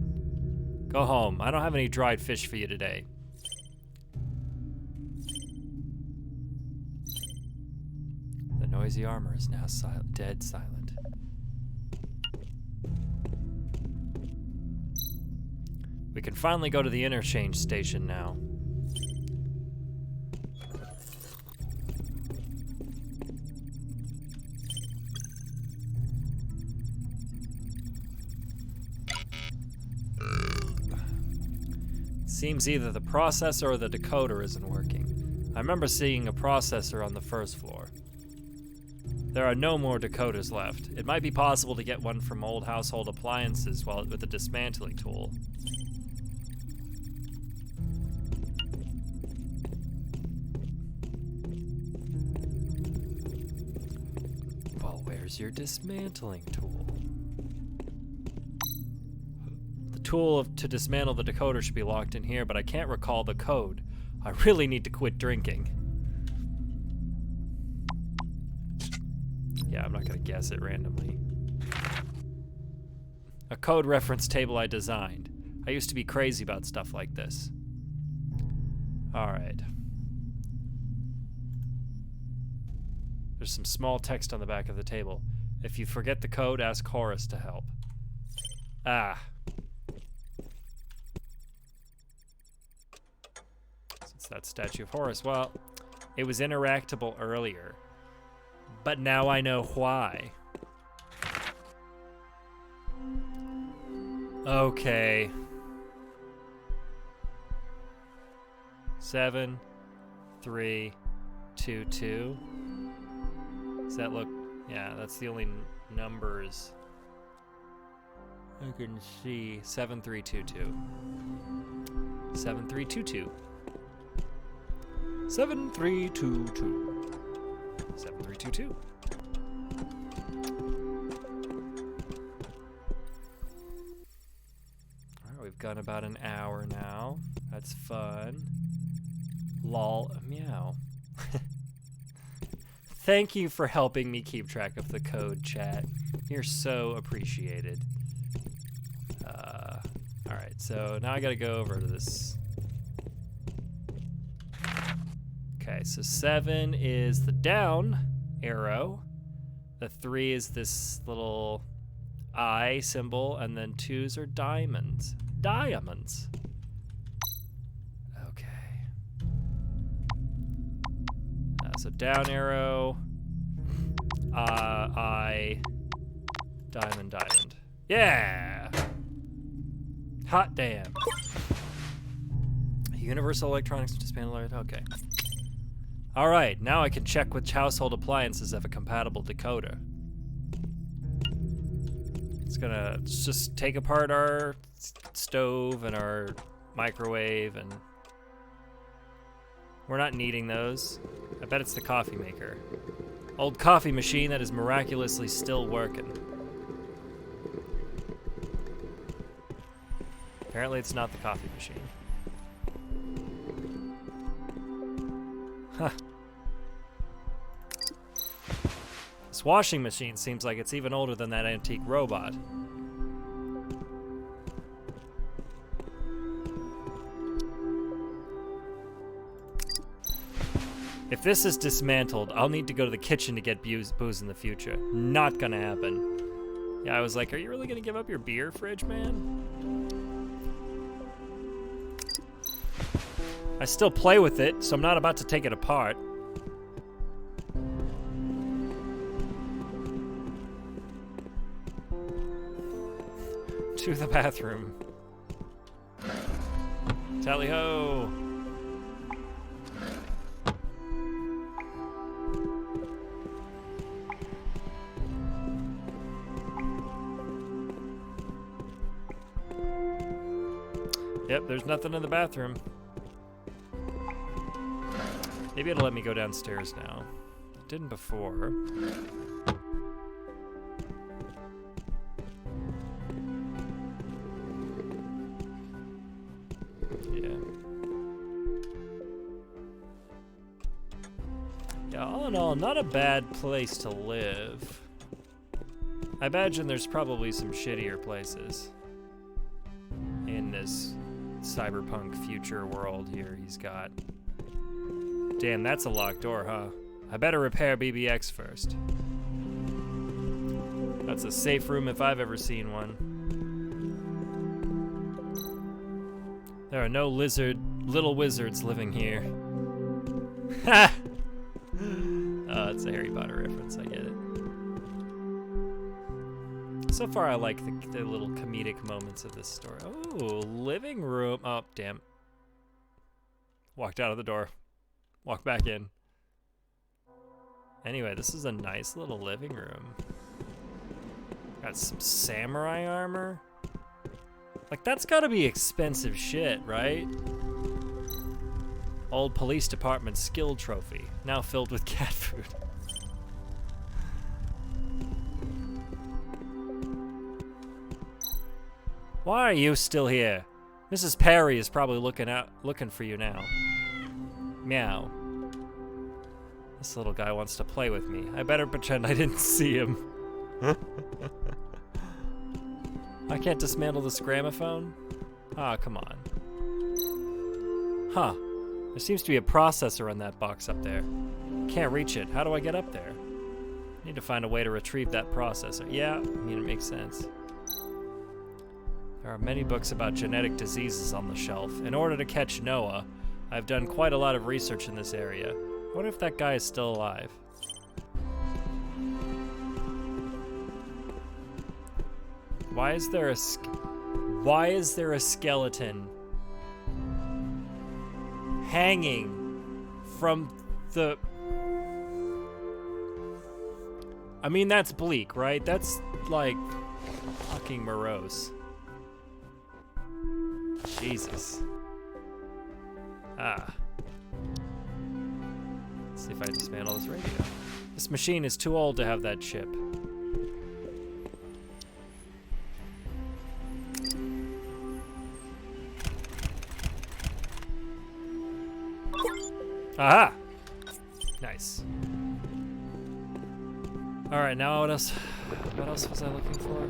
Go home. I don't have any dried fish for you today. The noisy armor is now dead silent. We can finally go to the interchange station now. Seems either the processor or the decoder isn't working. I remember seeing a processor on the first floor. There are no more decoders left. It might be possible to get one from old household appliances with a dismantling tool. Well, where's your dismantling tool? The tool to dismantle the decoder should be locked in here, but I can't recall the code. I really need to quit drinking. Yeah, I'm not gonna guess it randomly. A code reference table I designed. I used to be crazy about stuff like this. Alright. There's some small text on the back of the table. If you forget the code, ask Horace to help. Ah. Since that statue of Horace, well, it was interactable earlier. But now I know why. Okay. 7, 3, 2, 2. Does that look? Yeah, that's the only numbers I can see. 7322. 7322. 7322. 7322. Alright, we've gone about an hour now. That's fun. Lol, meow. Thank you for helping me keep track of the code, chat. You're so appreciated. Alright, so now I gotta go over to this. Okay, so 7 is the down arrow. The 3 is this little eye symbol, and then 2s are diamonds. Diamonds. Okay. So down arrow, eye, diamond, diamond. Yeah! Hot damn. Universal Electronics Dismantle. Okay. All right, now I can check which household appliances have a compatible decoder. It's gonna just take apart our stove and our microwave, and we're not needing those. I bet it's the coffee maker. Old coffee machine that is miraculously still working. Apparently it's not the coffee machine. Huh. This washing machine seems like it's even older than that antique robot. If this is dismantled, I'll need to go to the kitchen to get booze in the future. Not gonna happen. Yeah, I was like, are you really gonna give up your beer fridge, man? I still play with it, so I'm not about to take it apart. To the bathroom. Tally ho! Yep, there's nothing in the bathroom. Maybe it'll let me go downstairs now. It didn't before. Yeah, all in all, not a bad place to live. I imagine there's probably some shittier places in this cyberpunk future world here he's got. Damn, that's a locked door, huh? I better repair BBX first. That's a safe room if I've ever seen one. There are no little wizards living here. Ha! It's a Harry Potter reference, I get it. So far, I like the little comedic moments of this story. Oh, living room. Oh, damn. Walked out of the door. Walk back in. Anyway, this is a nice little living room. Got some samurai armor. Like, that's gotta be expensive shit, right? Old police department skill trophy, now filled with cat food. Why are you still here? Mrs. Perry is probably looking for you now. Meow. This little guy wants to play with me. I better pretend I didn't see him. I can't dismantle this gramophone? Ah, come on. Huh. There seems to be a processor on that box up there. Can't reach it. How do I get up there? Need to find a way to retrieve that processor. Yeah, I mean, it makes sense. There are many books about genetic diseases on the shelf. In order to catch Noah, I've done quite a lot of research in this area. I wonder if that guy is still alive. Why is there a skeleton hanging from the... I mean, that's bleak, right? That's, like, fucking morose. Jesus. Ah. Let's see if I dismantle this radio. This machine is too old to have that chip. Aha! Nice. Alright, now what else? What else was I looking for?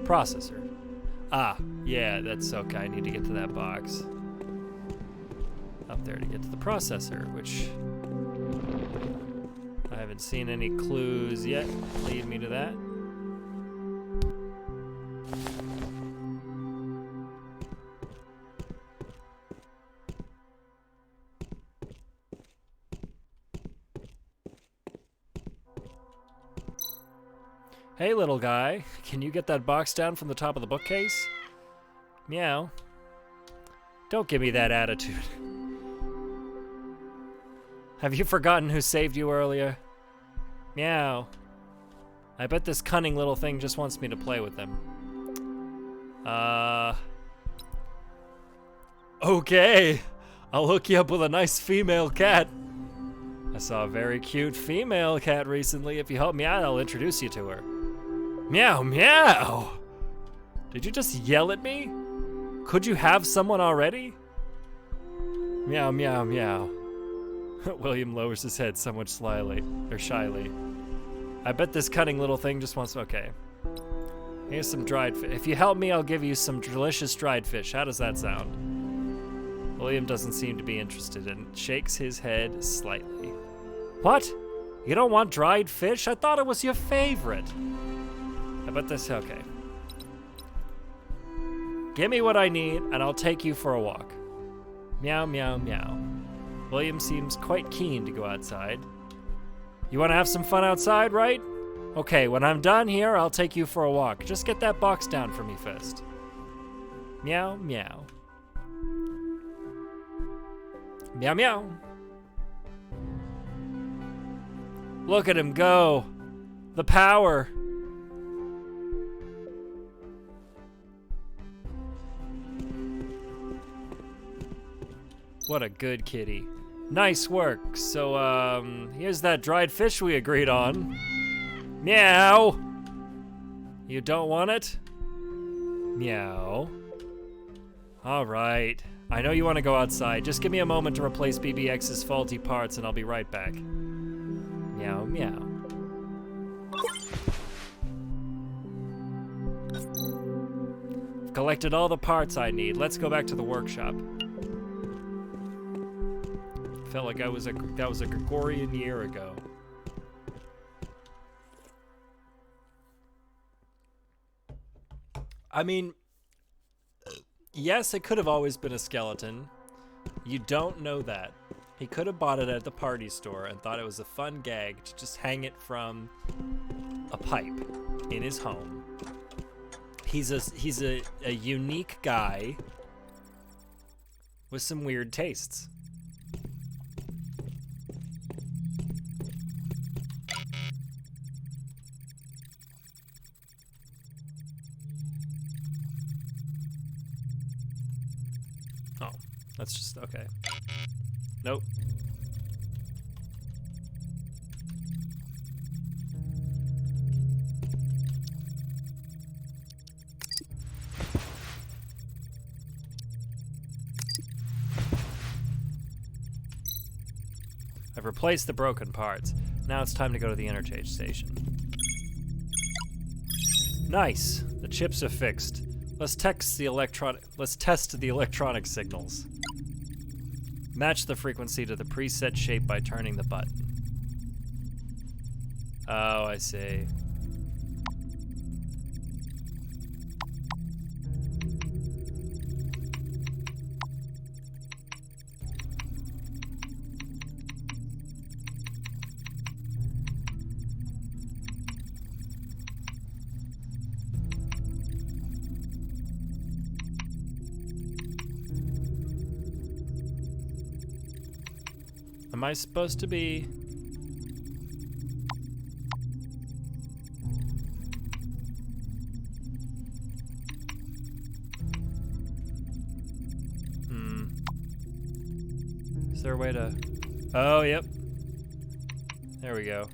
Processor. Ah, yeah, that's okay. I need to get to that box. Up there to get to the processor, which I haven't seen any clues yet lead me to that. Hey, little guy, can you get that box down from the top of the bookcase? Meow. Don't give me that attitude. Have you forgotten who saved you earlier? Meow. I bet this cunning little thing just wants me to play with him. Okay. I'll hook you up with a nice female cat. I saw a very cute female cat recently. If you help me out, I'll introduce you to her. Meow, meow! Did you just yell at me? Could you have someone already? Meow, meow, meow. William lowers his head somewhat shyly. I bet this cunning little thing just wants... Okay. Here's some dried fish. If you help me, I'll give you some delicious dried fish. How does that sound? William doesn't seem to be interested and shakes his head slightly. What? You don't want dried fish? I thought it was your favorite. How about this? Okay. Give me what I need, and I'll take you for a walk. Meow, meow, meow. William seems quite keen to go outside. You want to have some fun outside, right? Okay, when I'm done here, I'll take you for a walk. Just get that box down for me first. Meow, meow. Meow, meow. Look at him go. The power. What a good kitty. Nice work. So, here's that dried fish we agreed on. Meow. You don't want it? Meow. All right. I know you want to go outside. Just give me a moment to replace BBX's faulty parts and I'll be right back. Meow, meow. I've collected all the parts I need. Let's go back to the workshop. Felt like that was a Gregorian year ago. I mean, yes, it could have always been a skeleton. You don't know that. He could have bought it at the party store and thought it was a fun gag to just hang it from a pipe in his home. He's a unique guy with some weird tastes. Oh, that's just okay. Nope. I've replaced the broken parts. Now it's time to go to the interchange station. Nice. The chips are fixed. Let's test the electronic signals. Match the frequency to the preset shape by turning the button. Oh, I see. Am I supposed to be... Is there a way to... Oh, yep. There we go.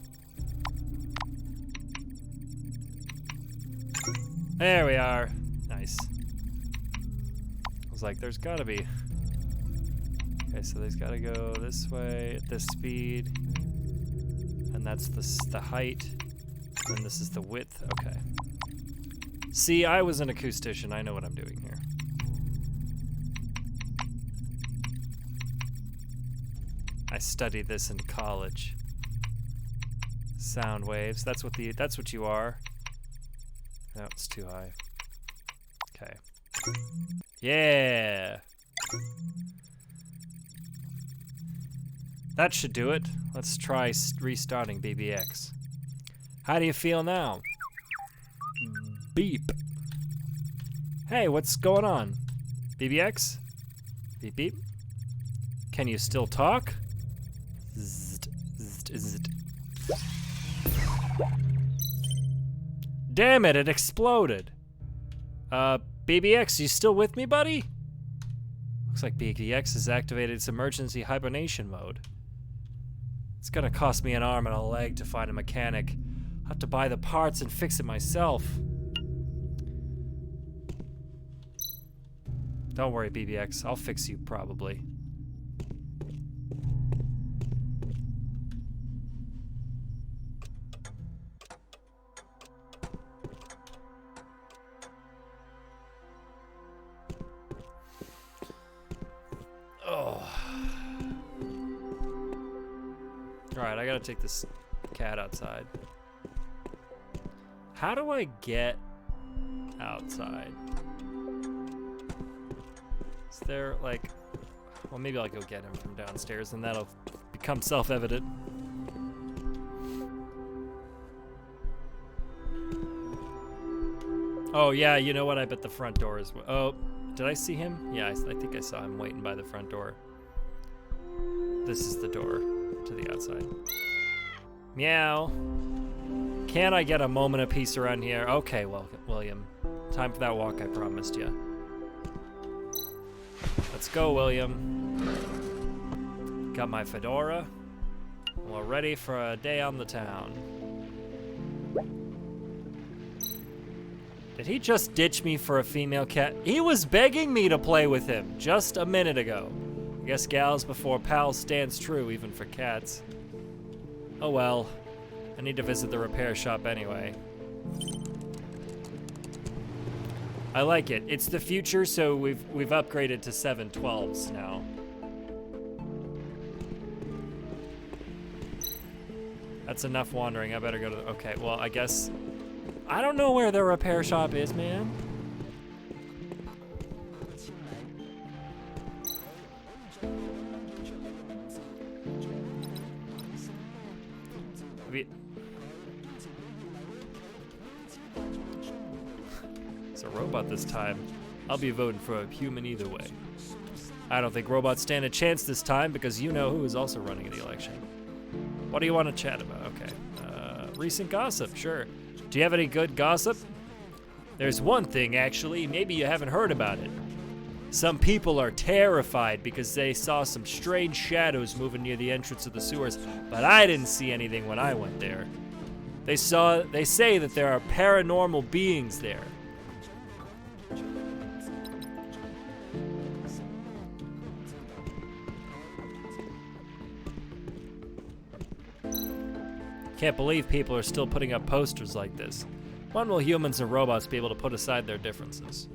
There we are. Nice. I was like, there's gotta be... Okay, so they've got to go this way at this speed, and that's the height, and this is the width. Okay. See, I was an acoustician. I know what I'm doing here. I studied this in college. Sound waves. That's what you are. No, it's too high. Okay. Yeah. That should do it. Let's try restarting BBX. How do you feel now? Beep. Hey, what's going on? BBX? Beep beep. Can you still talk? Zzzt, zzzt, zzzt. Damn it, it exploded. BBX, you still with me, buddy? Looks like BBX has activated its emergency hibernation mode. It's gonna cost me an arm and a leg to find a mechanic. I'll have to buy the parts and fix it myself. Don't worry, BBX. I'll fix you, probably. Alright, I gotta take this cat outside. How do I get outside? Is there, like... Well, maybe I'll go get him from downstairs and that'll become self-evident. Oh, yeah, you know what? I bet the front door is... Oh, did I see him? Yeah, I think I saw him waiting by the front door. This is the door to the outside. Meow. Can I get a moment of peace around here? Okay, well, William. Time for that walk I promised you. Let's go, William. Got my fedora. We're ready for a day on the town. Did he just ditch me for a female cat? He was begging me to play with him just a minute ago. I guess gals before pals stands true even for cats. Oh well. I need to visit the repair shop anyway. I like it. It's the future, so we've upgraded to 712s now. That's enough wandering. I better go to the... Okay, well, I guess... I don't know where the repair shop is, man. It's a robot this time. I'll be voting for a human either way. I don't think robots stand a chance this time because you know who is also running the election. What do you want to chat about? Okay. Recent gossip, sure. Do you have any good gossip? There's one thing, actually. Maybe you haven't heard about it. Some people are terrified because they saw some strange shadows moving near the entrance of the sewers, but I didn't see anything when I went there. They say that there are paranormal beings there. Can't believe people are still putting up posters like this. When will humans and robots be able to put aside their differences?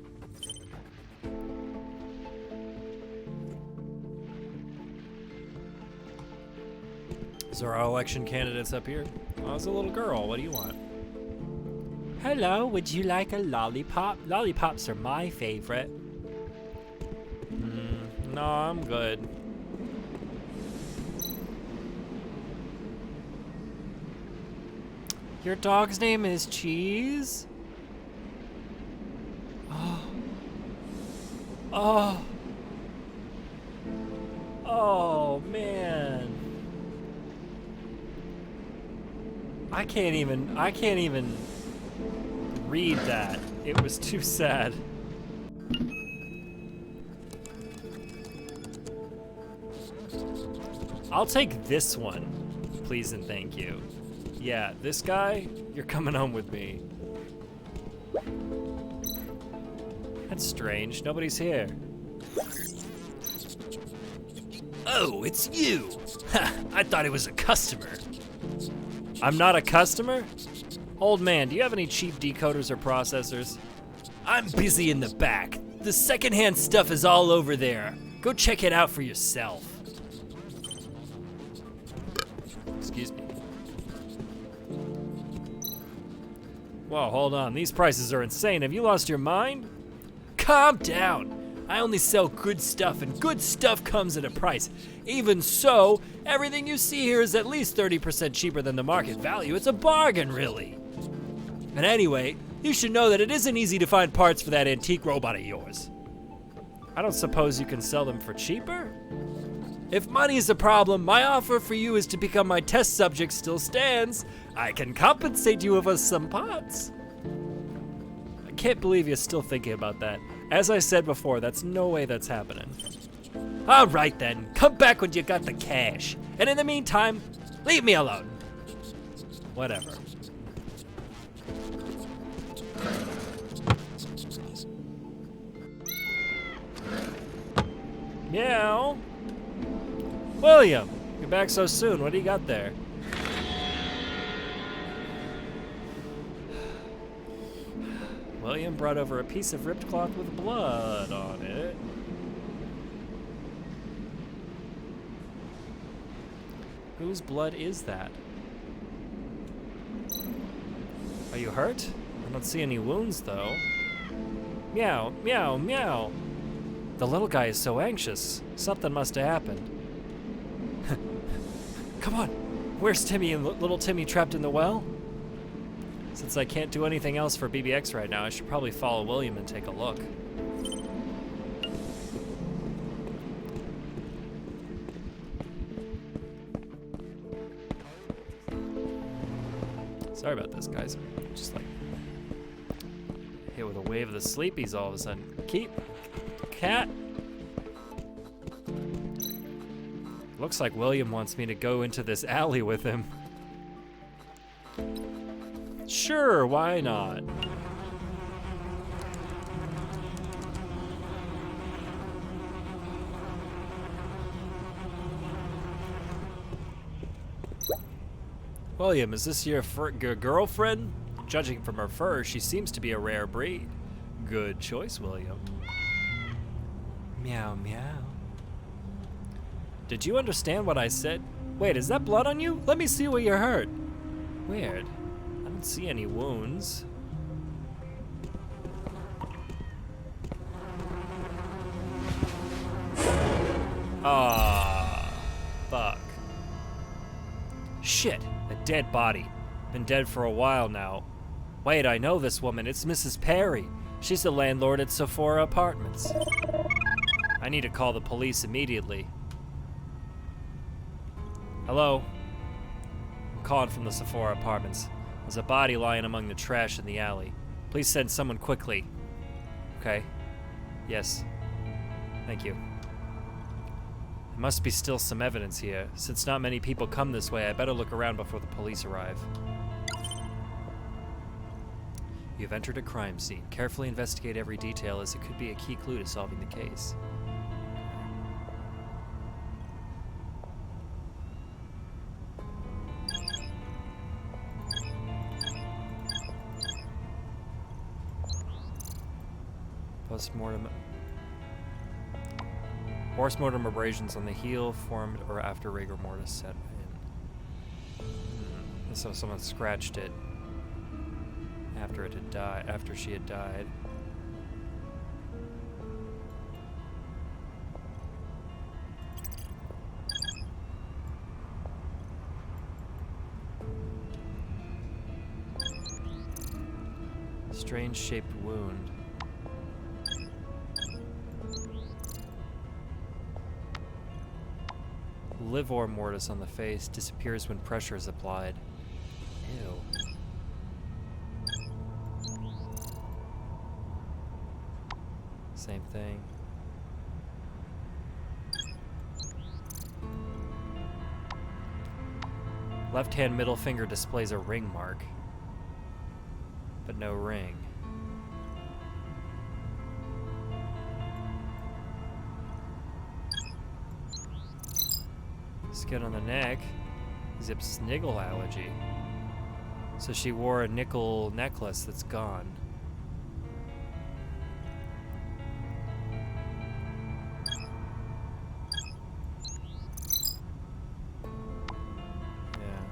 So our election candidates up here? Oh, it's a little girl. What do you want? Hello, would you like a lollipop? Lollipops are my favorite. No, I'm good. Your dog's name is Cheese? Oh. Oh. Oh, man. I can't even read that. It was too sad. I'll take this one, please and thank you. Yeah, this guy, you're coming home with me. That's strange, nobody's here. Oh, it's you! Ha, I thought it was a customer. I'm not a customer? Old man, do you have any cheap decoders or processors? I'm busy in the back. The secondhand stuff is all over there. Go check it out for yourself. Excuse me. Whoa, hold on. These prices are insane. Have you lost your mind? Calm down. I only sell good stuff, and good stuff comes at a price. Even so, everything you see here is at least 30% cheaper than the market value. It's a bargain, really. And anyway, you should know that it isn't easy to find parts for that antique robot of yours. I don't suppose you can sell them for cheaper? If money is a problem, my offer for you is to become my test subject still stands. I can compensate you with some parts. I can't believe you're still thinking about that. As I said before, that's no way that's happening. All right then, come back when you got the cash. And in the meantime, leave me alone. Whatever. Meow. William, you're back so soon. What do you got there? William brought over a piece of ripped cloth with blood on it. Whose blood is that? Are you hurt? I don't see any wounds, though. Meow, meow, meow. The little guy is so anxious. Something must have happened. Come on. Where's Timmy and little Timmy trapped in the well? Since I can't do anything else for BBX right now, I should probably follow William and take a look. Sorry about this, guys. Just like hit with a wave of the sleepies all of a sudden. Keep cat. Looks like William wants me to go into this alley with him. Sure, why not? William, is this your girlfriend? Judging from her fur, she seems to be a rare breed. Good choice, William. Meow, meow. Did you understand what I said? Wait, is that blood on you? Let me see where you're hurt. Weird. I don't see any wounds. Ah, fuck. Shit, a dead body. Been dead for a while now. Wait, I know this woman. It's Mrs. Perry. She's the landlord at Sephora Apartments. I need to call the police immediately. Hello? I'm calling from the Sephora Apartments. There's a body lying among the trash in the alley. Please send someone quickly. Okay. Yes. Thank you. There must be still some evidence here. Since not many people come this way, I better look around before the police arrive. You have entered a crime scene. Carefully investigate every detail, as it could be a key clue to solving the case. Postmortem. Postmortem abrasions on the heel formed or after rigor mortis set in. So someone scratched it after it had died. After she had died. Strange shaped wound. Livor mortis on the face disappears when pressure is applied. Ew. Same thing. Left hand middle finger displays a ring mark, but no ring. Skin on the neck. Zips niggle allergy. So she wore a nickel necklace that's gone. Yeah.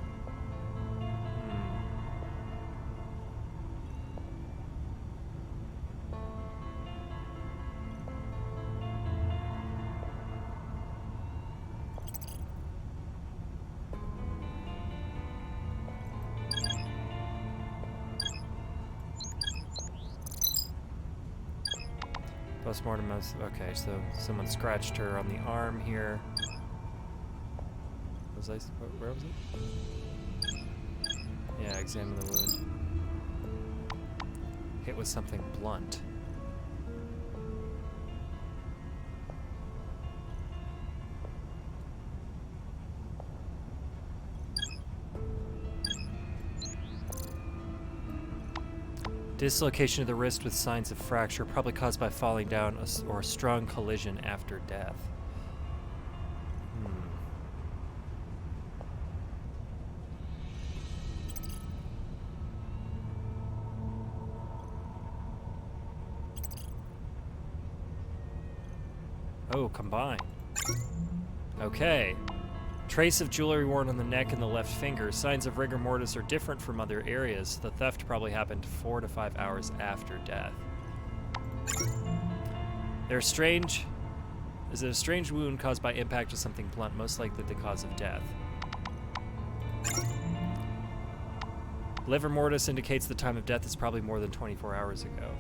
Postmortem. Okay, so someone scratched her on the arm here. Where was it? Yeah, examine the wound. Hit with something blunt. Dislocation of the wrist with signs of fracture, probably caused by falling down or a strong collision after death. Oh, combine. Okay. Trace of jewelry worn on the neck and the left finger. Signs of rigor mortis are different from other areas. The theft probably happened 4 to 5 hours after death. Is it a strange wound caused by impact with something blunt, most likely the cause of death? Liver mortis indicates the time of death is probably more than 24 hours ago.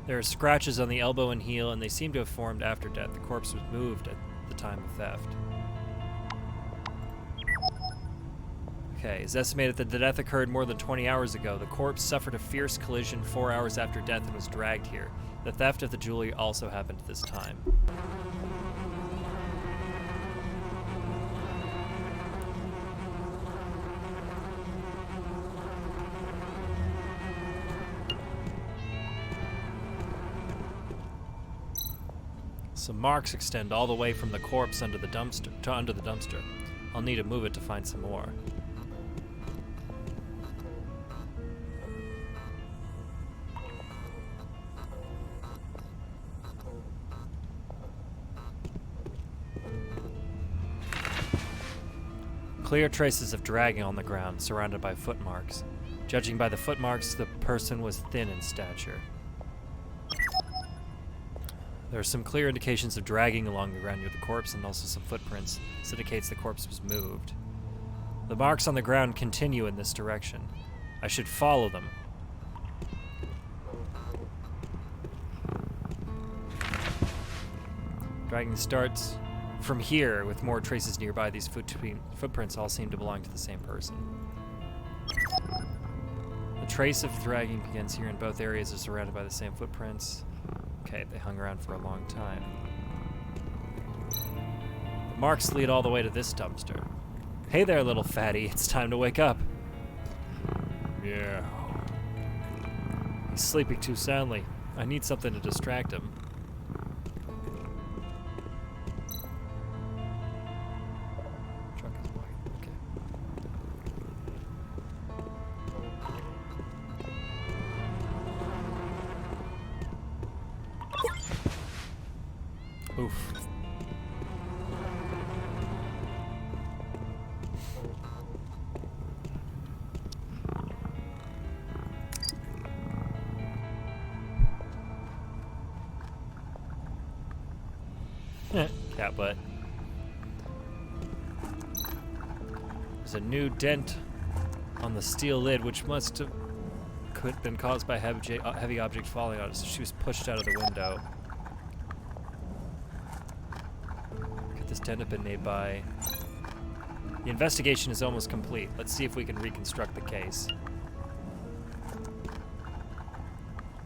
There are scratches on the elbow and heel, and they seem to have formed after death. The corpse was moved at the time of theft. Okay, it's estimated that the death occurred more than 20 hours ago. The corpse suffered a fierce collision 4 hours after death and was dragged here. The theft of the jewelry also happened at this time. Some marks extend all the way from the corpse under the dumpster. I'll need to move it to find some more. Clear traces of dragging on the ground, surrounded by footmarks. Judging by the footmarks, the person was thin in stature. There are some clear indications of dragging along the ground near the corpse, and also some footprints. This indicates the corpse was moved. The marks on the ground continue in this direction. I should follow them. Dragging starts from here, with more traces nearby. These footprints all seem to belong to the same person. The trace of dragging begins here, and both areas are surrounded by the same footprints. Okay, they hung around for a long time. The marks lead all the way to this dumpster. Hey there, little fatty. It's time to wake up. Yeah. He's sleeping too soundly. I need something to distract him. Truck is white. Okay. Oof. Cat butt. There's a new dent on the steel lid, which must have been caused by heavy object falling on it, so she was pushed out of the window. Could this dent have been made by... The investigation is almost complete. Let's see if we can reconstruct the case.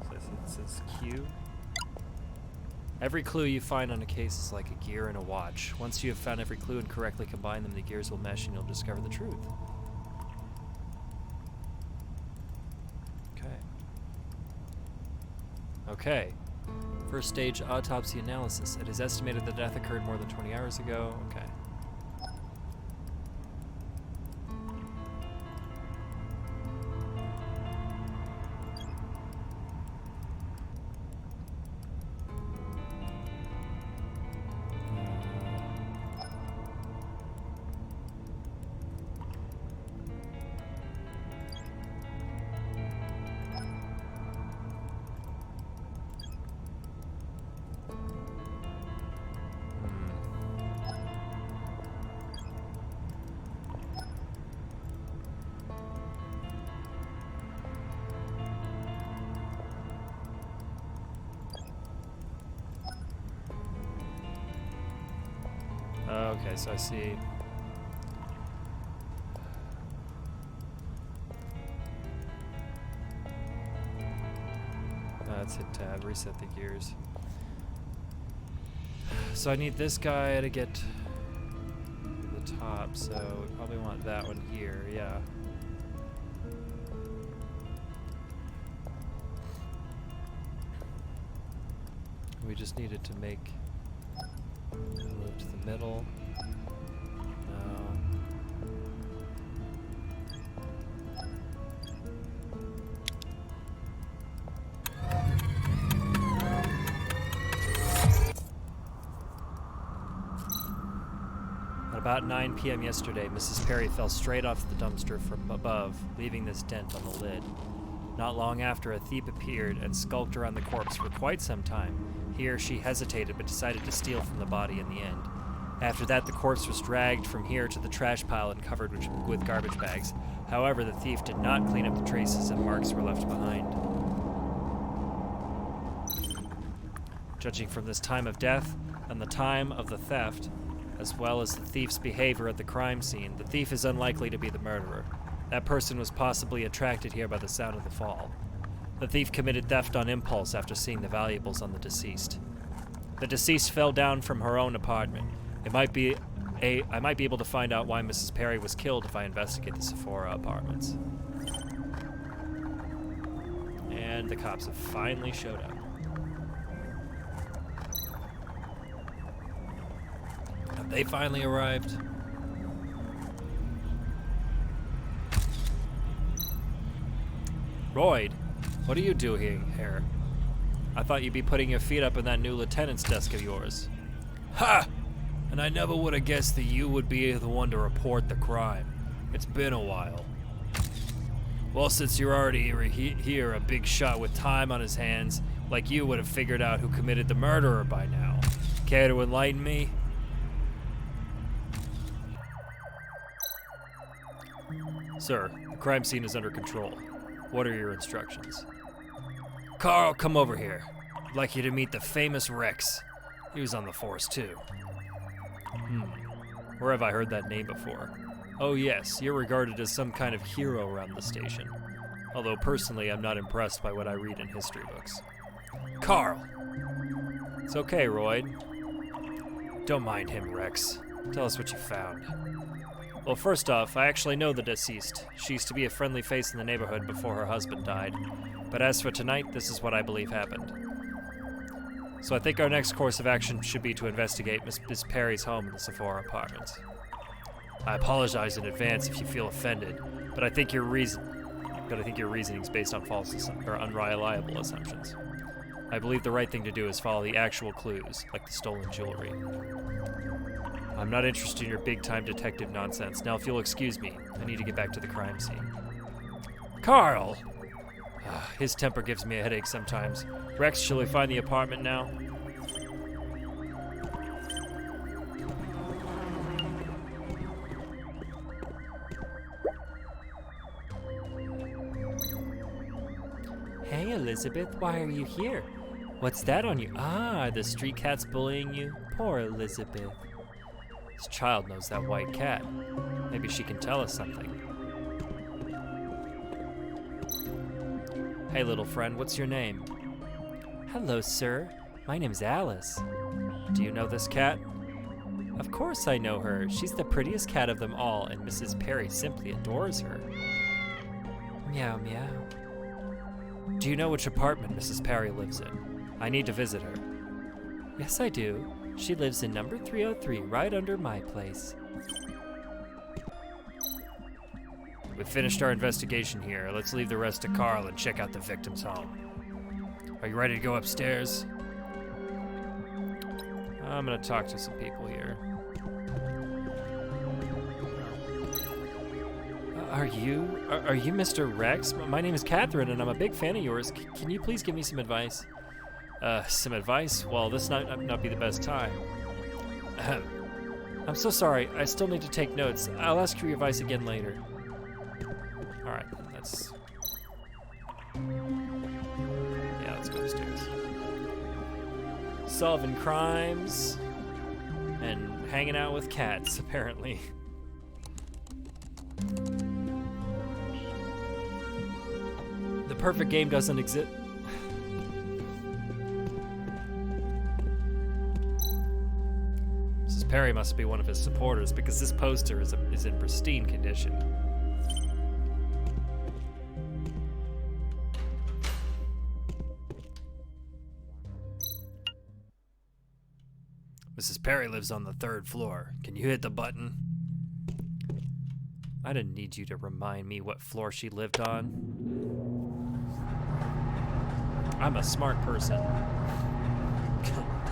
So it says Q. Every clue you find on a case is like a gear in a watch. Once you have found every clue and correctly combine them, the gears will mesh and you'll discover the truth. Okay. Okay. First stage autopsy analysis. It is estimated the death occurred more than 20 hours ago. Okay. Okay, so I see. Let's hit tab, reset the gears. So I need this guy to get to the top, so we probably want that one here, yeah. We just needed to make move to the middle. At about 9 p.m. yesterday, Mrs. Perry fell straight off the dumpster from above, leaving this dent on the lid. Not long after, a thief appeared and skulked around the corpse for quite some time. Here, she hesitated but decided to steal from the body in the end. After that, the corpse was dragged from here to the trash pile and covered with garbage bags. However, the thief did not clean up the traces and marks were left behind. Judging from this time of death and the time of the theft, as well as the thief's behavior at the crime scene, the thief is unlikely to be the murderer. That person was possibly attracted here by the sound of the fall. The thief committed theft on impulse after seeing the valuables on the deceased. The deceased fell down from her own apartment. I might be able to find out why Mrs. Perry was killed if I investigate the Sephora apartments. And the cops have finally showed up. Have they finally arrived? Royd, what are you doing here? I thought you'd be putting your feet up in that new lieutenant's desk of yours. Ha! And I never would have guessed that you would be the one to report the crime. It's been a while. Well, since you're already here, a big shot with time on his hands, like you would have figured out who committed the murderer by now. Care to enlighten me? Sir, the crime scene is under control. What are your instructions? Carl, come over here. I'd like you to meet the famous Rex. He was on the force, too. Where have I heard that name before? Oh yes, you're regarded as some kind of hero around the station. Although personally, I'm not impressed by what I read in history books. Carl! It's okay, Royd. Don't mind him, Rex. Tell us what you found. Well, first off, I actually know the deceased. She used to be a friendly face in the neighborhood before her husband died. But as for tonight, this is what I believe happened. So I think our next course of action should be to investigate Miss Perry's home in the Sephora apartments. I apologize in advance if you feel offended, but I think your reasoning is based on false or unreliable assumptions. I believe the right thing to do is follow the actual clues, like the stolen jewelry. I'm not interested in your big-time detective nonsense. Now, if you'll excuse me, I need to get back to the crime scene. Carl! His temper gives me a headache sometimes. Rex, shall we find the apartment now? Hey, Elizabeth, why are you here? What's that on you? Ah, the street cat's bullying you? Poor Elizabeth. This child knows that white cat. Maybe she can tell us something. Hey, little friend, what's your name? Hello, sir. My name's Alice. Do you know this cat? Of course I know her. She's the prettiest cat of them all, and Mrs. Perry simply adores her. Meow, meow. Do you know which apartment Mrs. Perry lives in? I need to visit her. Yes, I do. She lives in number 303, right under my place. We've finished our investigation here. Let's leave the rest to Carl and check out the victim's home. Are you ready to go upstairs? I'm gonna talk to some people here. Are you Mr. Rex? My name is Catherine, and I'm a big fan of yours. Can you please give me some advice? Some advice? Well, this might not be the best time. I'm so sorry. I still need to take notes. I'll ask for your advice again later. Alright, let's go upstairs. Solving crimes and hanging out with cats, apparently. The perfect game doesn't exist. Mrs. Perry must be one of his supporters because this poster is in pristine condition. Mrs. Perry lives on the 3rd floor. Can you hit the button? I didn't need you to remind me what floor she lived on. I'm a smart person.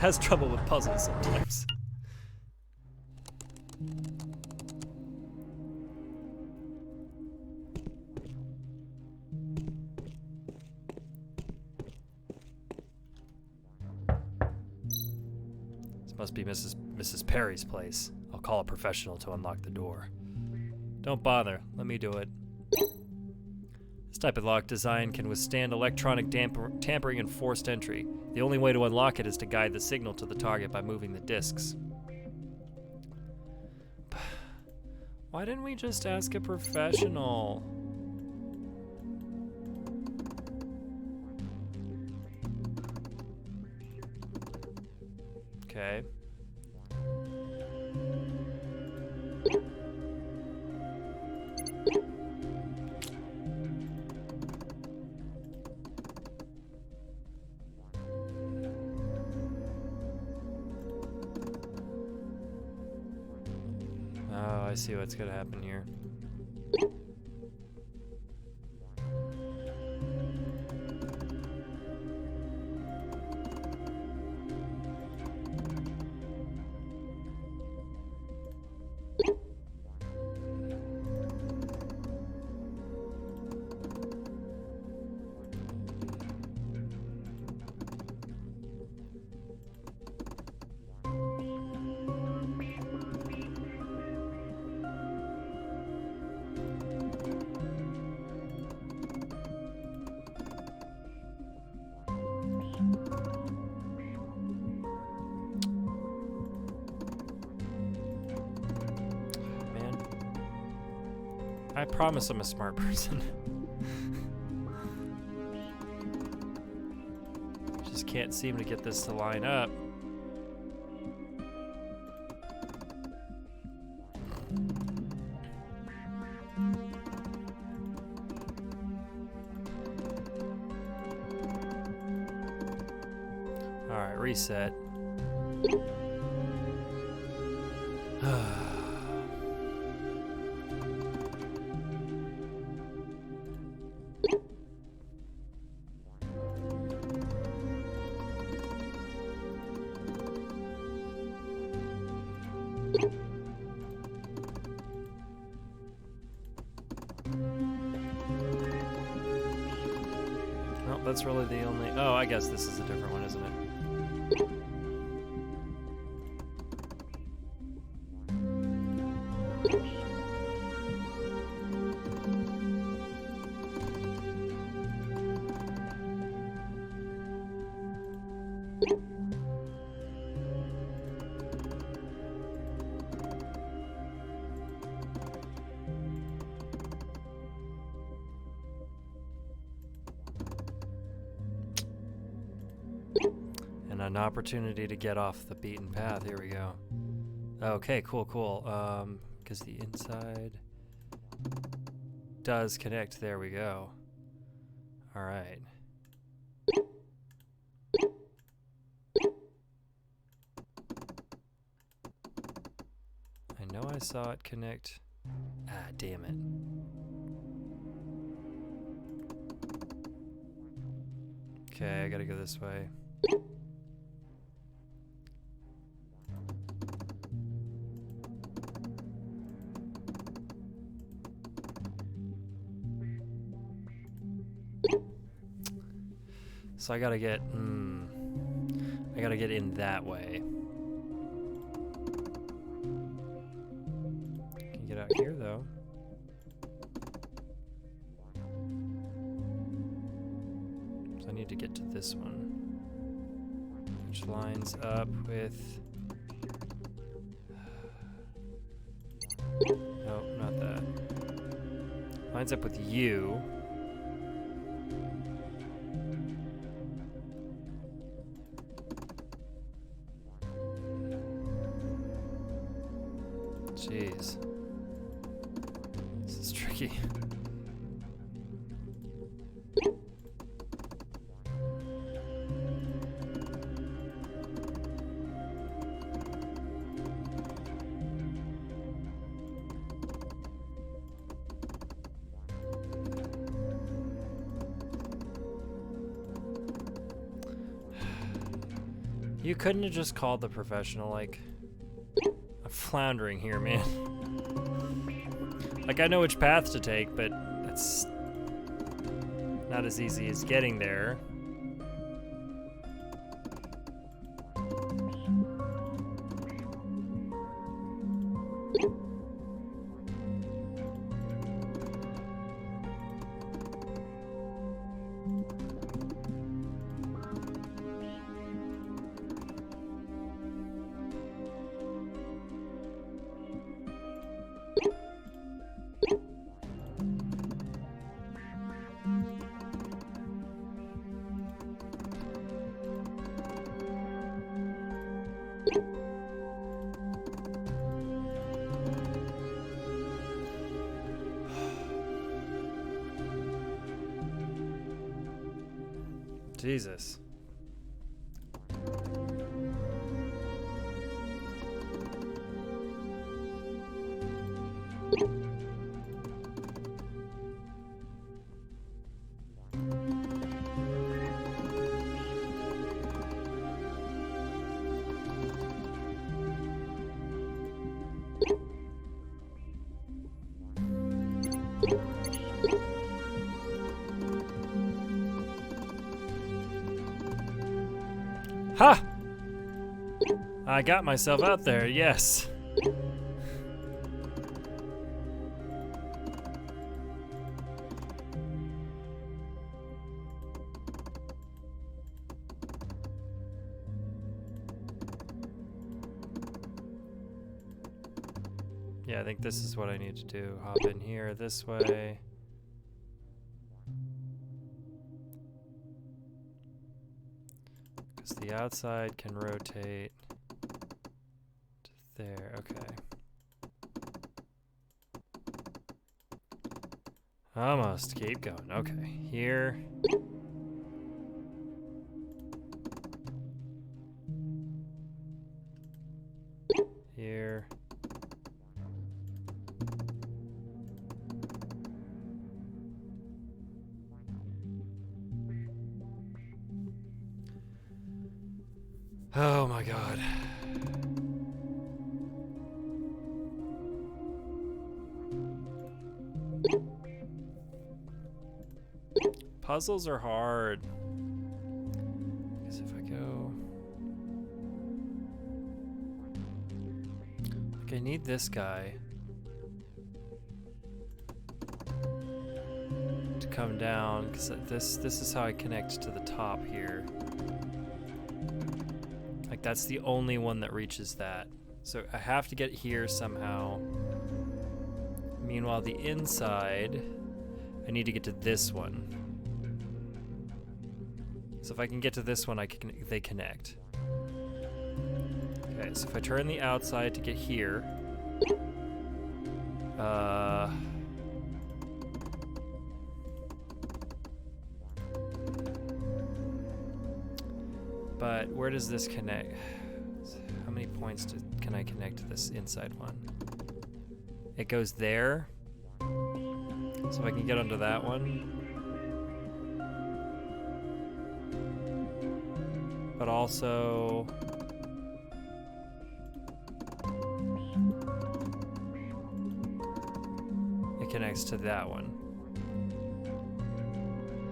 Has trouble with puzzles sometimes. Must be Mrs. Perry's place. I'll call a professional to unlock the door. Don't bother. Let me do it. This type of lock design can withstand electronic tampering and forced entry. The only way to unlock it is to guide the signal to the target by moving the discs. Why didn't we just ask a professional? Okay. Oh, I see what's gonna happen here. I promise I'm a smart person. Just can't seem to get this to line up. All right, reset. That's really the only... Oh, I guess this is a different one, isn't it? An opportunity to get off the beaten path. Here we go. Okay, cool. Because the inside does connect. There we go. All right. I know I saw it connect. Ah, damn it. Okay, I gotta go this way. So I gotta get in that way. Can you get out here though? So I need to get to this one, which lines up with... No, not that. Lines up with you. Jeez. This is tricky. You couldn't have just called the professional, like... I'm floundering here, man. Like, I know which path to take, but that's not as easy as getting there. Jesus. Ha! I got myself out there, yes. Yeah, I think this is what I need to do. Hop in here this way. Because the outside can rotate to there. Okay. Almost. Keep going. Okay. Here. Here. Oh my god. Puzzles are hard. Because if I go... Like, I need this guy to come down, because this is how I connect to the top here. Like, that's the only one that reaches that. So I have to get here somehow. Meanwhile, the inside, I need to get to this one. So if I can get to this one, they connect. Okay, so if I turn the outside to get here, but where does this connect? How many points can I connect to this inside one? It goes there. So if I can get onto that one. But also... it connects to that one.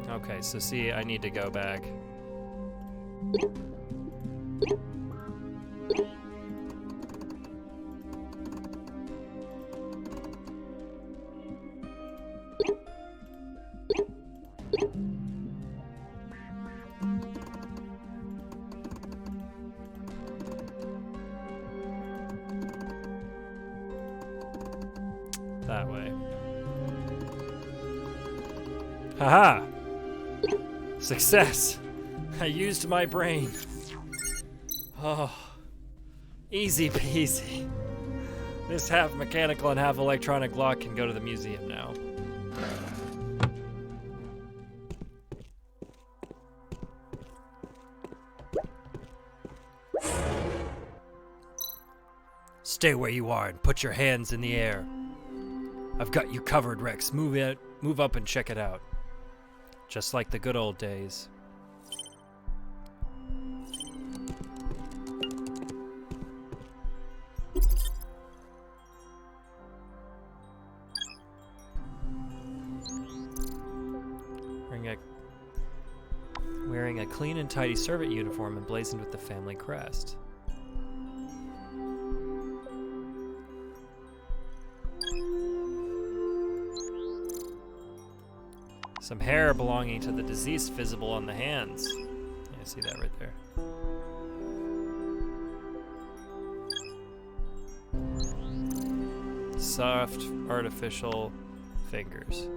Okay, so see, I need to go back. That way. Haha! Success! I used my brain. Oh, easy peasy. This half mechanical and half electronic lock can go to the museum now. Stay where you are and put your hands in the air. I've got you covered, Rex. Move up and check it out. Just like the good old days. Wearing a clean and tidy servant uniform emblazoned with the family crest. Some hair belonging to the deceased visible on the hands. Yeah, see that right there. Soft, artificial fingers.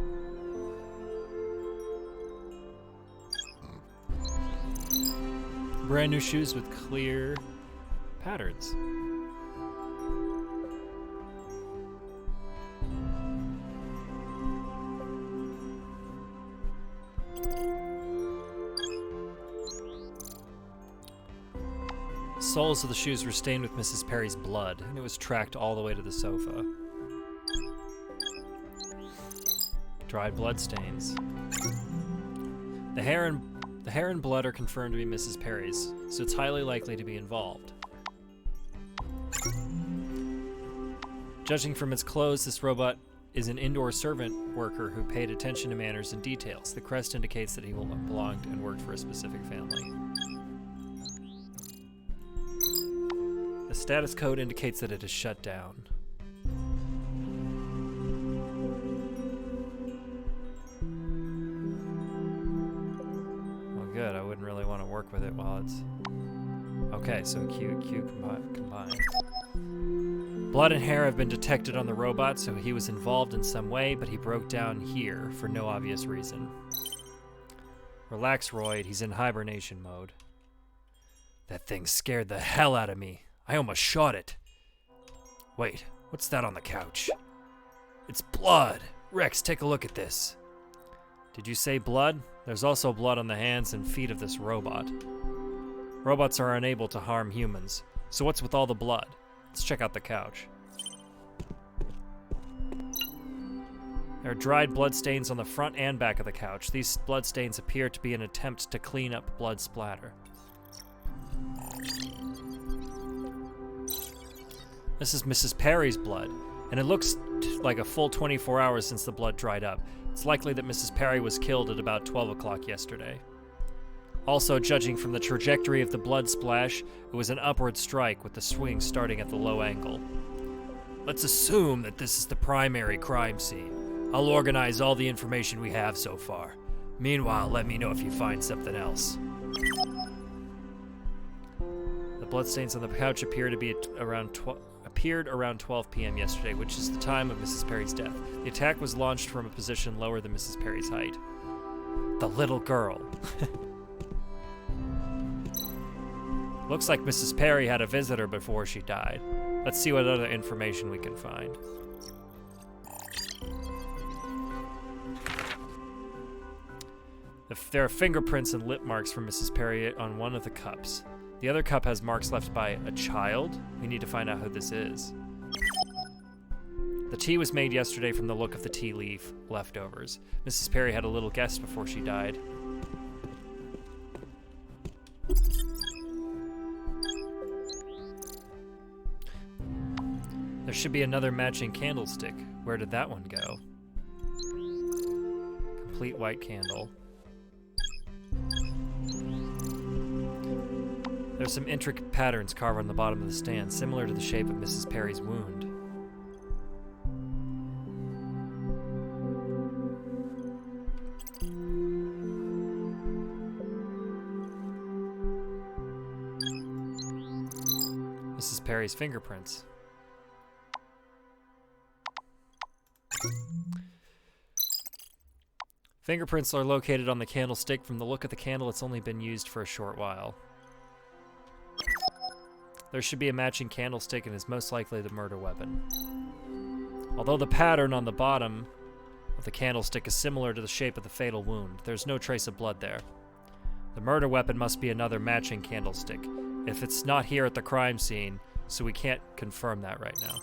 Brand new shoes with clear patterns. soles of the shoes were stained with Mrs. Perry's blood, and it was tracked all the way to the sofa. Dried blood stains. The hair and blood are confirmed to be Mrs. Perry's, so it's highly likely to be involved. Judging from its clothes, this robot is an indoor servant worker who paid attention to manners and details. The crest indicates that he belonged and worked for a specific family. The status code indicates that it is shut down. Well, good. I wouldn't really want to work with it while it's... Okay, so Q combined. Blood and hair have been detected on the robot, so he was involved in some way, but he broke down here for no obvious reason. Relax, Royd. He's in hibernation mode. That thing scared the hell out of me. I almost shot it. Wait, what's that on the couch? It's blood. Rex, take a look at this. Did you say blood? There's also blood on the hands and feet of this robot. Robots are unable to harm humans, so what's with all the blood? Let's check out the couch. There are dried blood stains on the front and back of the couch. These blood stains appear to be an attempt to clean up blood splatter. This is Mrs. Perry's blood, and it looks like a full 24 hours since the blood dried up. It's likely that Mrs. Perry was killed at about 12 o'clock yesterday. Also, judging from the trajectory of the blood splash, it was an upward strike with the swing starting at the low angle. Let's assume that this is the primary crime scene. I'll organize all the information we have so far. Meanwhile, let me know if you find something else. The bloodstains on the couch appear to be appeared around 12 p.m. yesterday, which is the time of Mrs. Perry's death. The attack was launched from a position lower than Mrs. Perry's height. The little girl. Looks like Mrs. Perry had a visitor before she died. Let's see what other information we can find. There are fingerprints and lip marks from Mrs. Perry on one of the cups. The other cup has marks left by a child. We need to find out who this is. The tea was made yesterday from the look of the tea leaf leftovers. Mrs. Perry had a little guest before she died. There should be another matching candlestick. Where did that one go? Complete white candle. There's some intricate patterns carved on the bottom of the stand, similar to the shape of Mrs. Perry's wound. Mrs. Perry's fingerprints. Fingerprints are located on the candlestick. From the look of the candle, it's only been used for a short while. There should be a matching candlestick and is most likely the murder weapon. Although the pattern on the bottom of the candlestick is similar to the shape of the fatal wound, there's no trace of blood there. The murder weapon must be another matching candlestick. If it's not here at the crime scene, so we can't confirm that right now.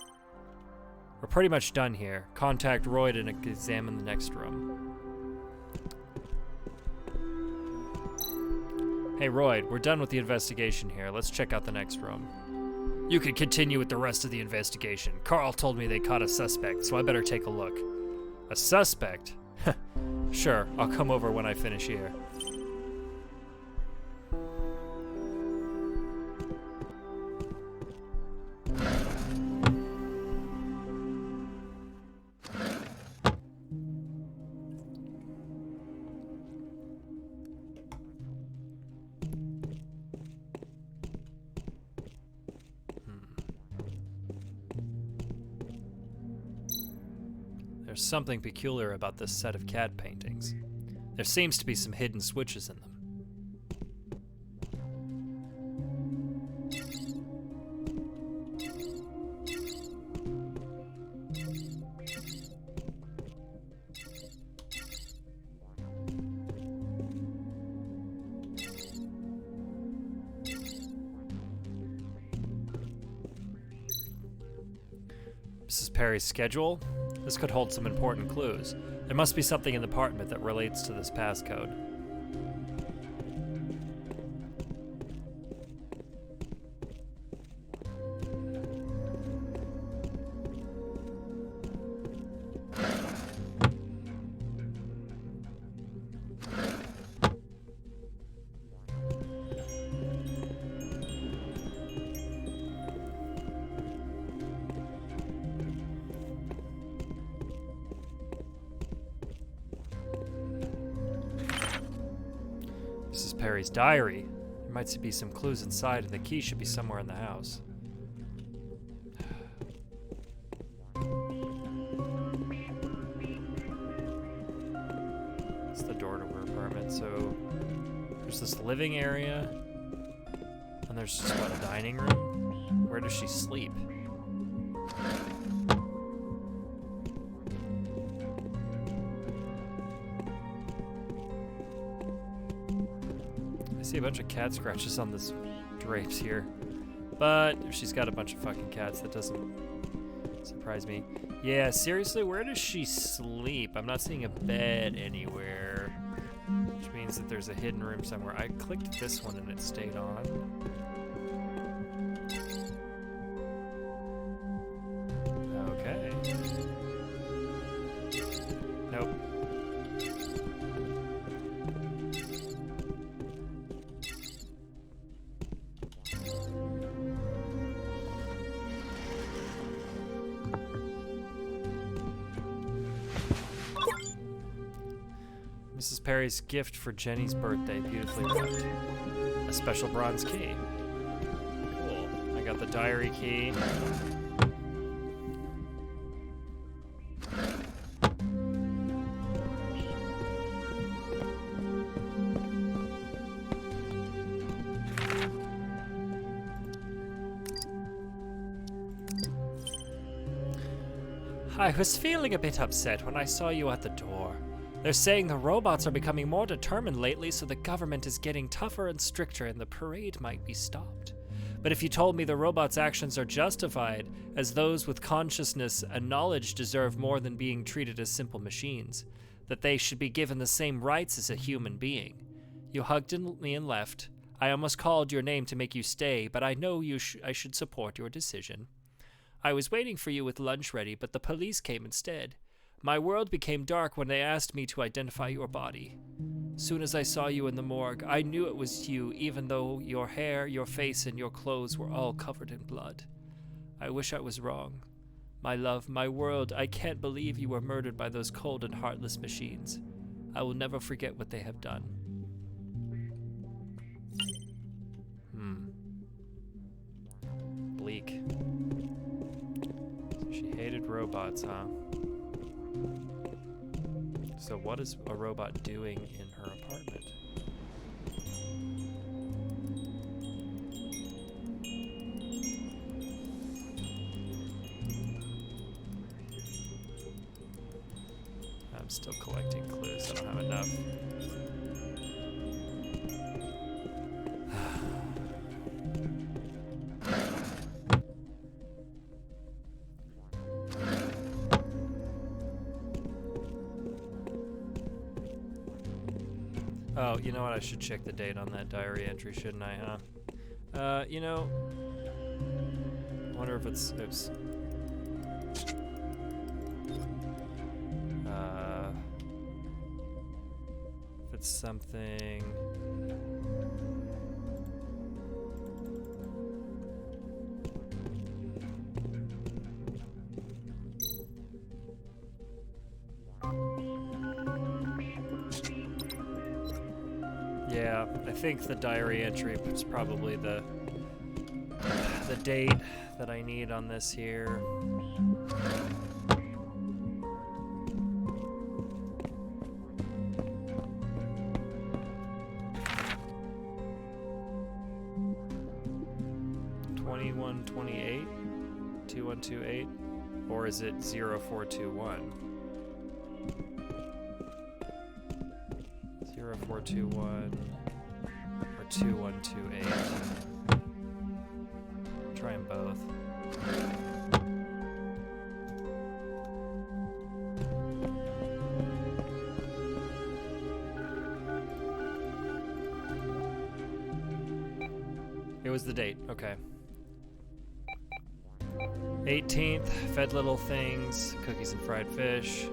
We're pretty much done here. Contact Royd and examine the next room. Hey Royd, we're done with the investigation here. Let's check out the next room. You can continue with the rest of the investigation. Carl told me they caught a suspect, so I better take a look. A suspect? Sure, I'll come over when I finish here. There's something peculiar about this set of cat paintings. There seems to be some hidden switches in them. Perry's schedule. This could hold some important clues. There must be something in the apartment that relates to this passcode. Mrs. Perry's diary. There might be some clues inside, and the key should be somewhere in the house. It's the door to her apartment. So there's this living area, and there's just what, a dining room? Where does she sleep? I see a bunch of cat scratches on this drapes here. But if she's got a bunch of fucking cats, that doesn't surprise me. Yeah, seriously, where does she sleep? I'm not seeing a bed anywhere. Which means that there's a hidden room somewhere. I clicked this one and it stayed on. Okay. Nope. Mrs. Perry's gift for Jenny's birthday, beautifully wrapped. A special bronze key. Cool. I got the diary key. I was feeling a bit upset when I saw you at the door. They're saying the robots are becoming more determined lately, so the government is getting tougher and stricter and the parade might be stopped. But if you told me the robots' actions are justified, as those with consciousness and knowledge deserve more than being treated as simple machines, that they should be given the same rights as a human being. You hugged me and left. I almost called your name to make you stay, but I know I should support your decision. I was waiting for you with lunch ready, but the police came instead. My world became dark when they asked me to identify your body. Soon as I saw you in the morgue, I knew it was you, even though your hair, your face, and your clothes were all covered in blood. I wish I was wrong. My love, my world, I can't believe you were murdered by those cold and heartless machines. I will never forget what they have done. Bleak. So she hated robots, huh? So what is a robot doing in her apartment? I'm still collecting clues. I don't have enough. Oh, you know what? I should check the date on that diary entry, shouldn't I, huh? You know, I wonder if it's, oops. If it's something. Yeah, I think the diary entry is probably the date that I need on this here. (2128) 2128, or is it 0421? 0421 or 2128. Try them both. was the date. Okay. 18th, fed little things, cookies and fried fish.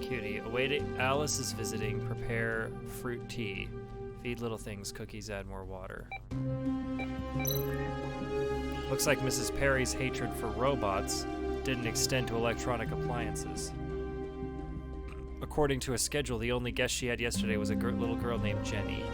Cutie. Awaiting Alice is visiting. Prepare fruit tea. Feed little things, cookies, add more water. Looks like Mrs. Perry's hatred for robots didn't extend to electronic appliances. According to a schedule, the only guest she had yesterday was a little girl named Jenny.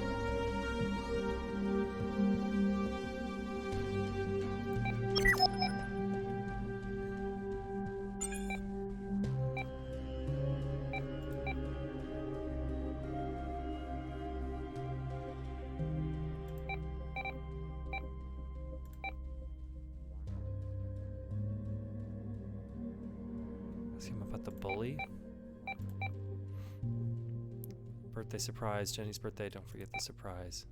Ask him about the bully. Birthday surprise. Jenny's birthday. Don't forget the surprise.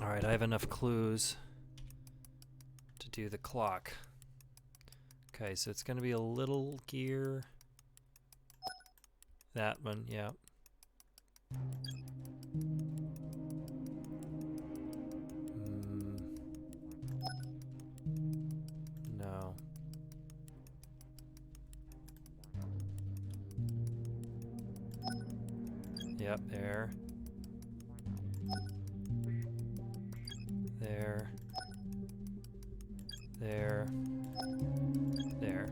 Alright, I have enough clues to do the clock. Okay, so it's going to be a little gear. That one, yeah. No. Yep, there. There. There. There.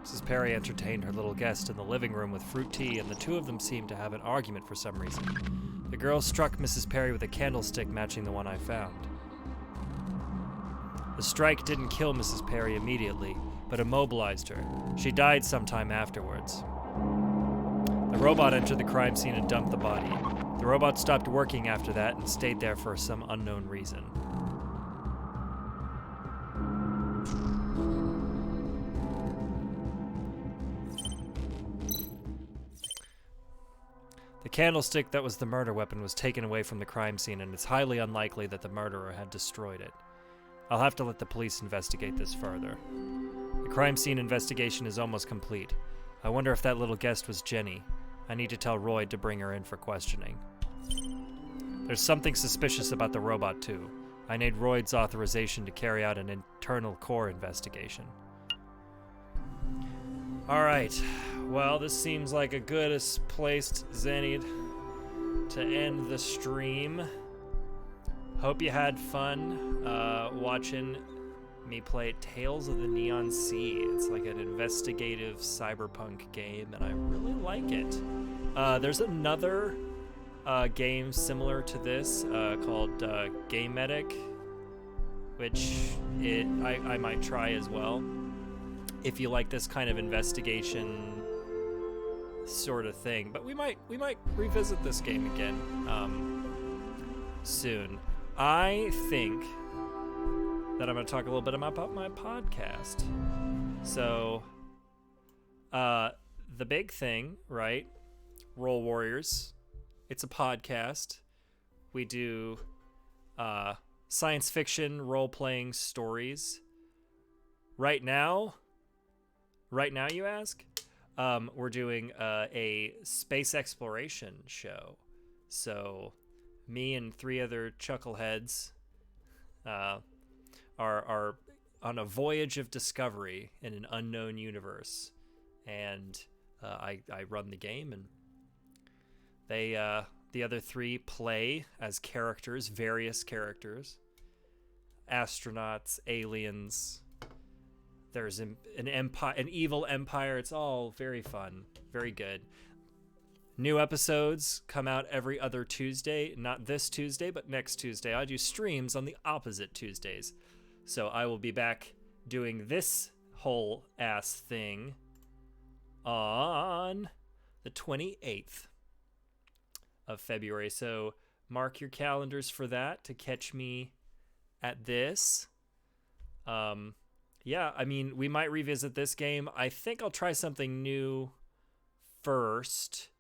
Mrs. Perry entertained her little guest in the living room with fruit tea, and the two of them seemed to have an argument for some reason. The girl struck Mrs. Perry with a candlestick matching the one I found. The strike didn't kill Mrs. Perry immediately, but immobilized her. She died sometime afterwards. The robot entered the crime scene and dumped the body. The robot stopped working after that and stayed there for some unknown reason. The candlestick that was the murder weapon was taken away from the crime scene, and it's highly unlikely that the murderer had destroyed it. I'll have to let the police investigate this further. The crime scene investigation is almost complete. I wonder if that little guest was Jenny. I need to tell Royd to bring her in for questioning. There's something suspicious about the robot, too. I need Royd's authorization to carry out an internal core investigation. Alright, well, this seems like a good placed Zenid to end the stream. Hope you had fun watching me play Tales of the Neon Sea. It's like an investigative cyberpunk game, and I really like it. There's another game similar to this called Game Medic, which I might try as well. If you like this kind of investigation sort of thing, but we might revisit this game again soon. I think that I'm going to talk a little bit about my podcast. So, the big thing, right? Roll Warriors. It's a podcast. We do science fiction role-playing stories. Right now, you ask? We're doing a space exploration show. So, me and 3 other chuckleheads are on a voyage of discovery in an unknown universe, and I run the game, and they the other 3 play as characters, various characters, astronauts, aliens. There's an empire, an evil empire. It's all very fun, very good. New episodes come out every other Tuesday. Not this Tuesday, but next Tuesday. I do streams on the opposite Tuesdays. So I will be back doing this whole ass thing on the 28th of February. So mark your calendars for that to catch me at this. Yeah, I mean, we might revisit this game. I think I'll try something new first.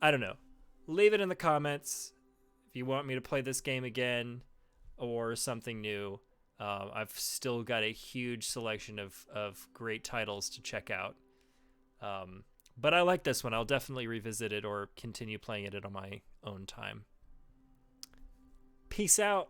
I don't know. Leave it in the comments if you want me to play this game again or something new. I've still got a huge selection of great titles to check out. But I like this one. I'll definitely revisit it or continue playing it on my own time. Peace out.